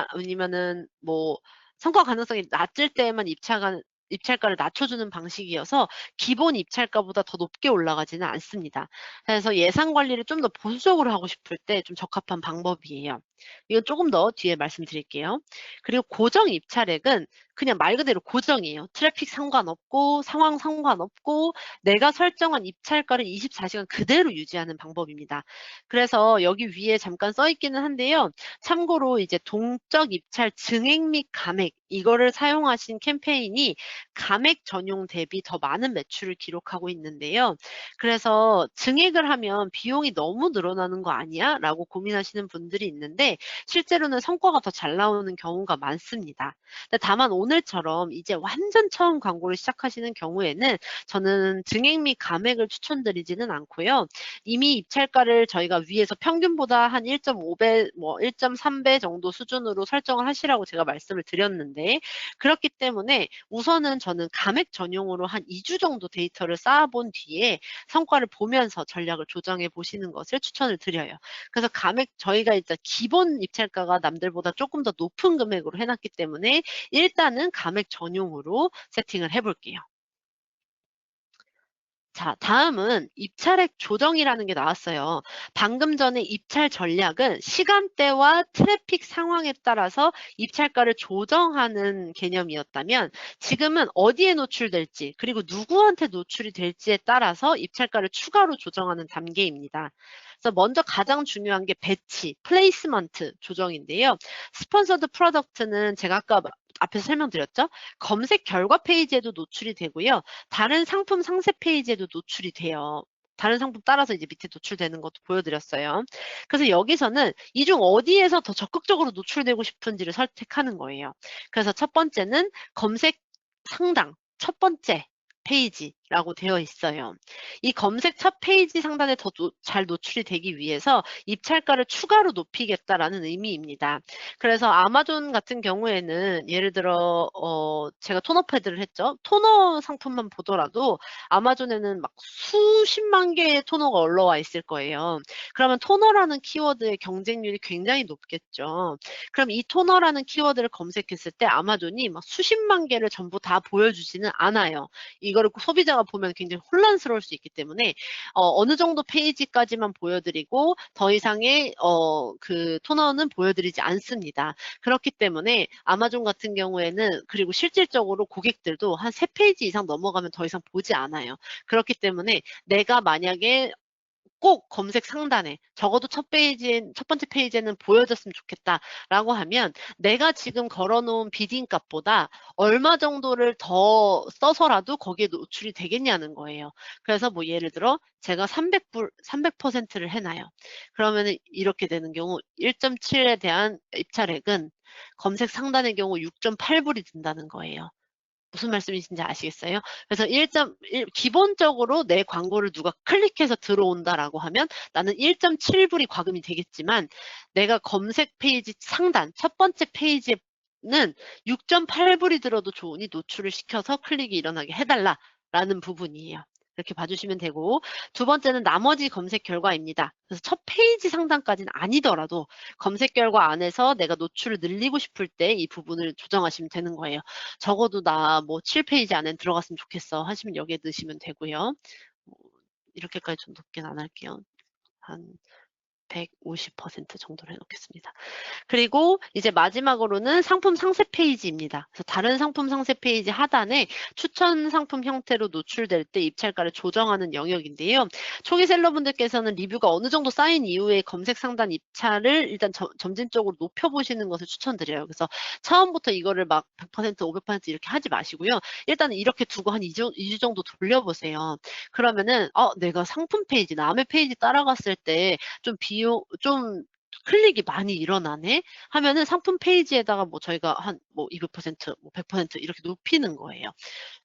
아니면은 뭐 성과 가능성이 낮을 때에만 입찰가를 낮춰주는 방식이어서 기본 입찰가보다 더 높게 올라가지는 않습니다. 그래서 예산 관리를 좀 더 보수적으로 하고 싶을 때 좀 적합한 방법이에요. 이건 조금 더 뒤에 말씀드릴게요. 그리고 고정 입찰액은 그냥 말 그대로 고정이에요. 트래픽 상관없고 상황 상관없고 내가 설정한 입찰가를 24시간 그대로 유지하는 방법입니다. 그래서 여기 위에 잠깐 써 있기는 한데요. 참고로 이제 동적 입찰 증액 및 감액 이거를 사용하신 캠페인이 감액 전용 대비 더 많은 매출을 기록하고 있는데요. 그래서 증액을 하면 비용이 너무 늘어나는 거 아니야? 라고 고민하시는 분들이 있는데 실제로는 성과가 더 잘 나오는 경우가 많습니다. 근데 다만 오늘처럼 이제 완전 처음 광고를 시작하시는 경우에는 저는 증액 및 감액을 추천드리지는 않고요. 이미 입찰가를 저희가 위에서 평균보다 한 1.5배, 뭐 1.3배 정도 수준으로 설정을 하시라고 제가 말씀을 드렸는데 그렇기 때문에 우선은 저는 감액 전용으로 한 2주 정도 데이터를 쌓아본 뒤에 성과를 보면서 전략을 조정해 보시는 것을 추천을 드려요. 그래서 감액 저희가 일단 기본 입찰가가 남들보다 조금 더 높은 금액으로 해놨기 때문에 일단은 감액 전용으로 세팅을 해볼게요. 자, 다음은 입찰액 조정이라는 게 나왔어요. 방금 전에 입찰 전략은 시간대와 트래픽 상황에 따라서 입찰가를 조정하는 개념이었다면 지금은 어디에 노출될지 그리고 누구한테 노출이 될지에 따라서 입찰가를 추가로 조정하는 단계입니다. 그래서 먼저 가장 중요한 게 배치, 플레이스먼트 조정인데요. 스폰서드 프로덕트는 제가 아까 앞에서 설명드렸죠? 검색 결과 페이지에도 노출이 되고요. 다른 상품 상세 페이지에도 노출이 돼요. 다른 상품 따라서 이제 밑에 노출되는 것도 보여드렸어요. 그래서 여기서는 이 중 어디에서 더 적극적으로 노출되고 싶은지를 선택하는 거예요. 그래서 첫 번째는 검색 상단 첫 번째 페이지라고 되어 있어요. 이 검색 첫 페이지 상단에 더 잘 노출이 되기 위해서 입찰가를 추가로 높이겠다라는 의미입니다. 그래서 아마존 같은 경우에는 예를 들어 제가 토너 패드를 했죠. 토너 상품만 보더라도 아마존에는 막 수십만 개의 토너가 올라와 있을 거예요. 그러면 토너라는 키워드의 경쟁률이 굉장히 높겠죠. 그럼 이 토너라는 키워드를 검색했을 때 아마존이 막 수십만 개를 전부 다 보여주지는 않아요. 이거를 소비자가 보면 굉장히 혼란스러울 수 있기 때문에 어느 정도 페이지까지만 보여드리고 더 이상의 그 토너는 보여드리지 않습니다. 그렇기 때문에 아마존 같은 경우에는 그리고 실질적으로 고객들도 한 3페이지 이상 넘어가면 더 이상 보지 않아요. 그렇기 때문에 내가 만약에 꼭 검색 상단에 적어도 첫 번째 페이지에는 보여줬으면 좋겠다라고 하면 내가 지금 걸어놓은 비딩 값보다 얼마 정도를 더 써서라도 거기에 노출이 되겠냐는 거예요. 그래서 뭐 예를 들어 제가 300%를 해놔요. 그러면은 이렇게 되는 경우 1.7에 대한 입찰액은 검색 상단의 경우 6.8불이 든다는 거예요. 무슨 말씀이신지 아시겠어요? 그래서 기본적으로 내 광고를 누가 클릭해서 들어온다라고 하면 나는 1.7불이 과금이 되겠지만 내가 검색 페이지 상단 첫 번째 페이지는 6.8불이 들어도 좋으니 노출을 시켜서 클릭이 일어나게 해달라라는 부분이에요. 이렇게 봐주시면 되고 두 번째는 나머지 검색 결과입니다. 그래서 첫 페이지 상단까지는 아니더라도 검색 결과 안에서 내가 노출을 늘리고 싶을 때 이 부분을 조정하시면 되는 거예요. 적어도 나 뭐 7페이지 안에 들어갔으면 좋겠어 하시면 여기에 넣으시면 되고요. 이렇게까지 좀 높게는 안 할게요. 한 150% 정도로 해놓겠습니다. 그리고 이제 마지막으로는 상품 상세 페이지입니다. 그래서 다른 상품 상세 페이지 하단에 추천 상품 형태로 노출될 때 입찰가를 조정하는 영역인데요. 초기 셀러분들께서는 리뷰가 어느 정도 쌓인 이후에 검색 상단 입찰을 일단 점진적으로 높여보시는 것을 추천드려요. 그래서 처음부터 이거를 막 100%, 500% 이렇게 하지 마시고요. 일단은 이렇게 두고 한 2주 정도 돌려보세요. 그러면은 내가 상품 페이지, 남의 페이지 따라갔을 때 좀 클릭이 많이 일어나네 하면은 상품 페이지에다가 뭐 저희가 한 뭐 200%, 뭐 100% 이렇게 높이는 거예요.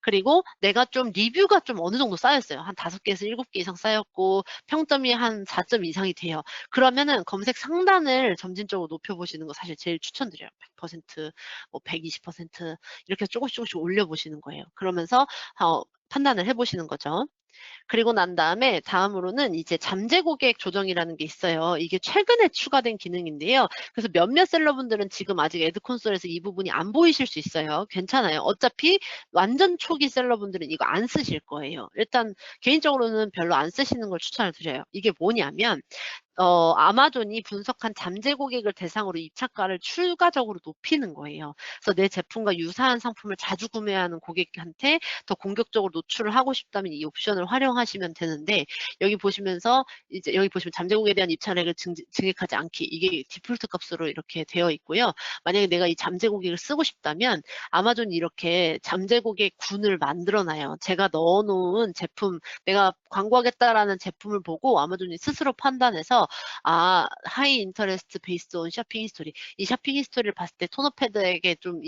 그리고 내가 좀 리뷰가 좀 어느 정도 쌓였어요. 한 5개에서 7개 이상 쌓였고 평점이 한 4점 이상이 돼요. 그러면은 검색 상단을 점진적으로 높여보시는 거 사실 제일 추천드려요. 100%, 뭐 120% 이렇게 조금씩 올려보시는 거예요. 그러면서 판단을 해보시는 거죠. 그리고 난 다음에 다음으로는 이제 잠재 고객 조정이라는 게 있어요. 이게 최근에 추가된 기능인데요. 그래서 몇몇 셀러분들은 지금 아직 애드 콘솔에서 이 부분이 안 보이실 수 있어요. 괜찮아요. 어차피 완전 초기 셀러분들은 이거 안 쓰실 거예요. 일단 개인적으로는 별로 안 쓰시는 걸 추천을 드려요. 이게 뭐냐면 아마존이 분석한 잠재 고객을 대상으로 입찰가를 추가적으로 높이는 거예요. 그래서 내 제품과 유사한 상품을 자주 구매하는 고객한테 더 공격적으로 노출을 하고 싶다면 이 옵션을 활용하시면 되는데, 여기 보시면서 이제 여기 보시면 잠재 고객에 대한 입찰액을 증액하지 않기, 이게 디폴트 값으로 이렇게 되어 있고요. 만약에 내가 이 잠재 고객을 쓰고 싶다면 아마존이 이렇게 잠재 고객 군을 만들어 놔요. 제가 넣어 놓은 제품, 내가 광고하겠다라는 제품을 보고 아마존이 스스로 판단해서 하이 인터레스트 베이스드 온 쇼핑 히스토리. 이 쇼핑 히스토리를 봤을 때 톤업패드에게 좀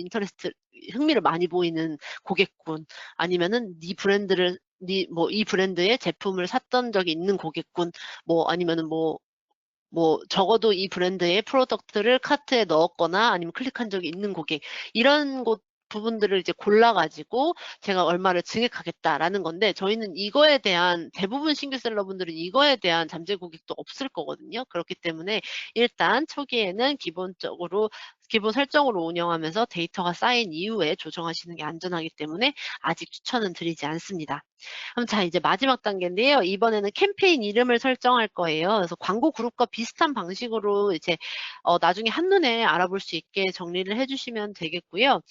흥미를 많이 보이는 고객군, 아니면은 이 브랜드의 제품을 샀던 적이 있는 고객군, 아니면은 적어도 이 브랜드의 프로덕트를 카트에 넣었거나 아니면 클릭한 적이 있는 고객, 이런 부분들을 이제 골라가지고 제가 얼마를 증액하겠다라는 건데, 저희는 이거에 대한, 대부분 신규 셀러분들은 이거에 대한 잠재 고객도 없을 거거든요. 그렇기 때문에 일단 초기에는 기본 설정으로 운영하면서 데이터가 쌓인 이후에 조정하시는 게 안전하기 때문에 아직 추천은 드리지 않습니다. 그럼 자, 이제 마지막 단계인데요. 이번에는 캠페인 이름을 설정할 거예요. 그래서 광고 그룹과 비슷한 방식으로 이제 나중에 한눈에 알아볼 수 있게 정리를 해주시면 되겠고요.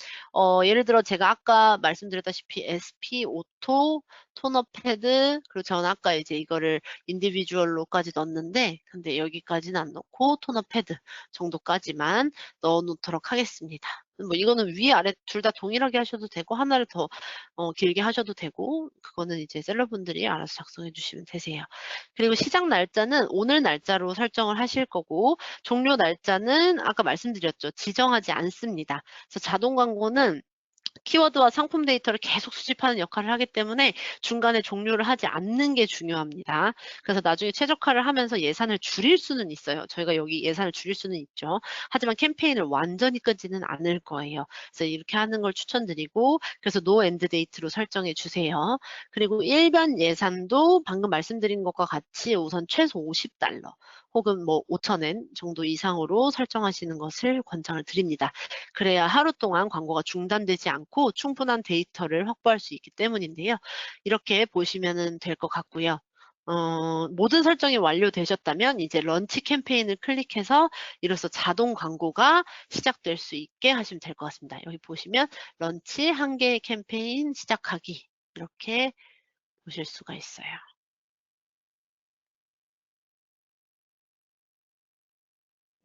예를 들어 제가 아까 말씀드렸다시피 SP 오토, 톤업 패드, 그리고 저는 아까 이제 이거를 인디비주얼로까지 넣었는데, 근데 여기까지는 안 넣고 톤업 패드 정도까지만 넣어 놓도록 하겠습니다. 이거는 위아래 둘 다 동일하게 하셔도 되고, 하나를 더 길게 하셔도 되고, 그거는 이제 셀러분들이 알아서 작성해 주시면 되세요. 그리고 시작 날짜는 오늘 날짜로 설정을 하실 거고, 종료 날짜는 아까 말씀드렸죠. 지정하지 않습니다. 그래서 자동 광고는 키워드와 상품 데이터를 계속 수집하는 역할을 하기 때문에 중간에 종료를 하지 않는 게 중요합니다. 그래서 나중에 최적화를 하면서 예산을 줄일 수는 있어요. 저희가 여기 예산을 줄일 수는 있죠. 하지만 캠페인을 완전히 끄지는 않을 거예요. 그래서 이렇게 하는 걸 추천드리고, 그래서 노 엔드 데이트로 설정해 주세요. 그리고 일반 예산도 방금 말씀드린 것과 같이 우선 최소 $50 혹은 5,000엔 정도 이상으로 설정하시는 것을 권장을 드립니다. 그래야 하루 동안 광고가 중단되지 않고 충분한 데이터를 확보할 수 있기 때문인데요. 이렇게 보시면 될 것 같고요. 모든 설정이 완료되셨다면 이제 런치 캠페인을 클릭해서 이로써 자동 광고가 시작될 수 있게 하시면 될 것 같습니다. 여기 보시면 런치 한 개의 캠페인 시작하기, 이렇게 보실 수가 있어요.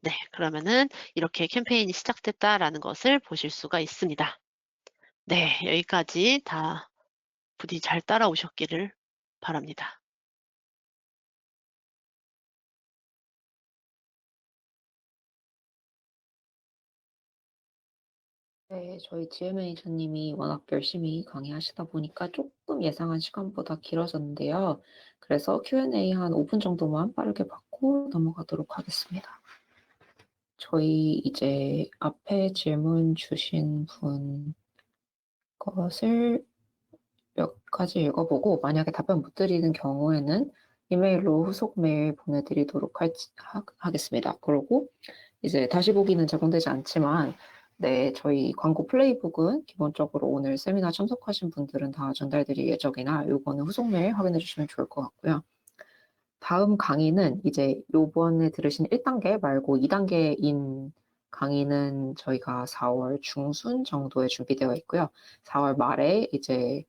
네, 그러면은 이렇게 캠페인이 시작됐다라는 것을 보실 수가 있습니다. 네, 여기까지 다 부디 잘 따라오셨기를 바랍니다. 네, 저희 지혜 매니저님이 워낙 열심히 강의하시다 보니까 조금 예상한 시간보다 길어졌는데요. 그래서 Q&A 한 5분 정도만 빠르게 받고 넘어가도록 하겠습니다. 저희 이제 앞에 질문 주신 분 것을 몇 가지 읽어보고, 만약에 답변 못 드리는 경우에는 이메일로 후속 메일 보내드리도록 하겠습니다. 그리고 이제 다시 보기는 제공되지 않지만, 네, 저희 광고 플레이북은 기본적으로 오늘 세미나 참석하신 분들은 다 전달드릴 예정이나 요거는 후속 메일 확인해 주시면 좋을 것 같고요. 다음 강의는 이제 요번에 들으신 1단계 말고 2단계인 강의는 저희가 4월 중순 정도에 준비되어 있고요. 4월 말에 이제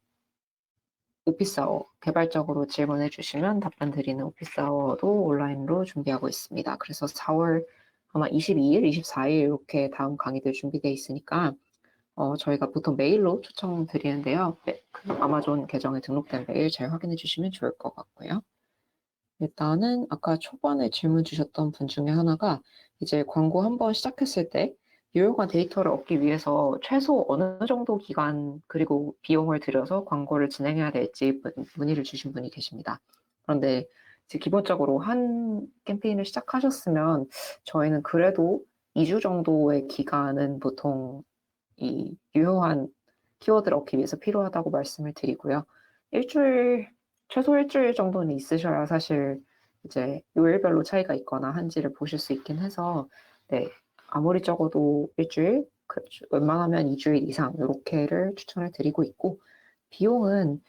오피스아워, 개발적으로 질문해 주시면 답변 드리는 오피스아워도 온라인으로 준비하고 있습니다. 그래서 4월 아마 22일, 24일 이렇게 다음 강의들 준비되어 있으니까 저희가 보통 메일로 초청 드리는데요. 그 아마존 계정에 등록된 메일 잘 확인해 주시면 좋을 것 같고요. 일단은 아까 초반에 질문 주셨던 분 중에 하나가 이제 광고 한번 시작했을 때 유용한 데이터를 얻기 위해서 최소 어느 정도 기간 그리고 비용을 들여서 광고를 진행해야 될지 문의를 주신 분이 계십니다. 그런데 이제 기본적으로 한 캠페인을 시작하셨으면 저희는 그래도 2주 정도의 기간은 보통 이 유효한 키워드를 얻기 위해서 필요하다고 말씀을 드리고요. 일주일 최소 일주일 정도는 있으셔야 사실 이제 요일별로 차이가 있거나 한지를 보실 수 있긴 해서 네, 아무리 적어도 일주일, 웬만하면 2주일 이상 요렇게를 추천을 드리고 있고 비용은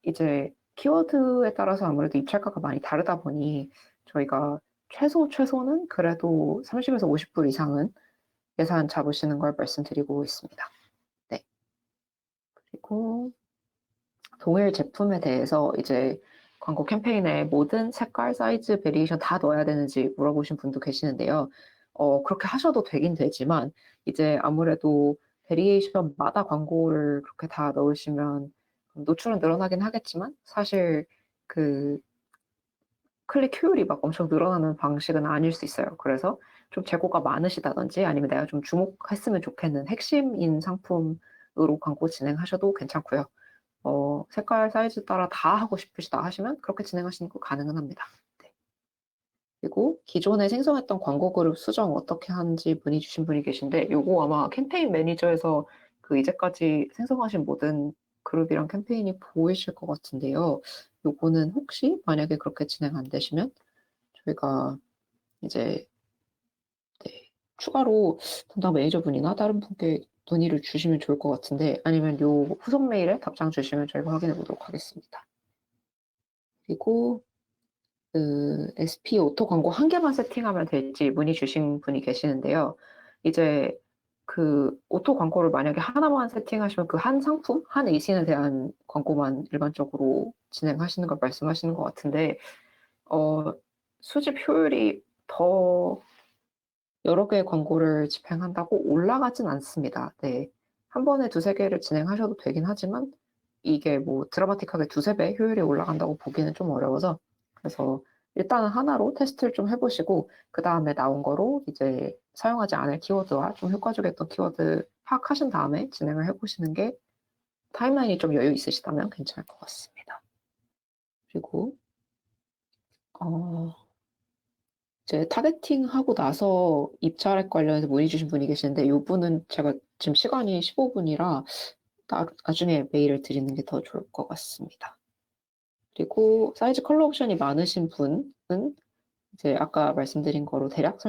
이제 키워드에 따라서 아무래도 입찰가가 많이 다르다 보니 저희가 최소는 그래도 30에서 50불 이상은 예산 잡으시는 걸 말씀드리고 있습니다. 네. 그리고 동일 제품에 대해서 이제 광고 캠페인에 모든 색깔, 사이즈, 베리에이션 다 넣어야 되는지 물어보신 분도 계시는데요. 그렇게 하셔도 되긴 되지만 이제 아무래도 베리에이션마다 광고를 그렇게 다 넣으시면 노출은 늘어나긴 하겠지만 사실 그 클릭 효율이 막 엄청 늘어나는 방식은 아닐 수 있어요. 그래서 좀 재고가 많으시다든지 아니면 내가 좀 주목했으면 좋겠는 핵심인 상품으로 광고 진행하셔도 괜찮고요. 색깔, 사이즈 따라 다 하고 싶으시다 하시면 그렇게 진행하시는 거 가능은 합니다. 네. 그리고 기존에 생성했던 광고 그룹 수정 어떻게 하는지 문의 주신 분이 계신데 요거 아마 캠페인 매니저에서 그 이제까지 생성하신 모든 그룹이랑 캠페인이 보이실 것 같은데요. 요거는 혹시 만약에 그렇게 진행 안 되시면 저희가 이제 네, 추가로 담당 매니저분이나 다른 분께 문의를 주시면 좋을 것 같은데 아니면 요 후속 메일에 답장 주시면 저희가 확인해 보도록 하겠습니다. 그리고 그 SP 오토 광고 1개만 세팅하면 될지 문의 주신 분이 계시는데요. 이제 그 오토 광고를 만약에 하나만 세팅하시면 그 한 상품, 한 ACN에 대한 광고만 일반적으로 진행하시는 걸 말씀하시는 것 같은데 수집 효율이 더 여러 개의 광고를 집행한다고 올라가진 않습니다. 네. 한 번에 2-3개를 진행하셔도 되긴 하지만 이게 뭐 드라마틱하게 2-3배 효율이 올라간다고 보기는 좀 어려워서 그래서 일단은 하나로 테스트를 좀 해보시고 그 다음에 나온 거로 이제 사용하지 않을 키워드와 좀 효과적이었던 키워드 파악하신 다음에 진행을 해보시는 게 타임라인이 좀 여유 있으시다면 괜찮을 것 같습니다. 그리고 이제 타겟팅하고 나서 입찰액 관련해서 문의 주신 분이 계시는데 이 분은 제가 지금 시간이 15분이라 나중에 메일을 드리는 게 더 좋을 것 같습니다. 그리고 사이즈 컬러 옵션이 많으신 분은 이제 아까 말씀드린 거로 대략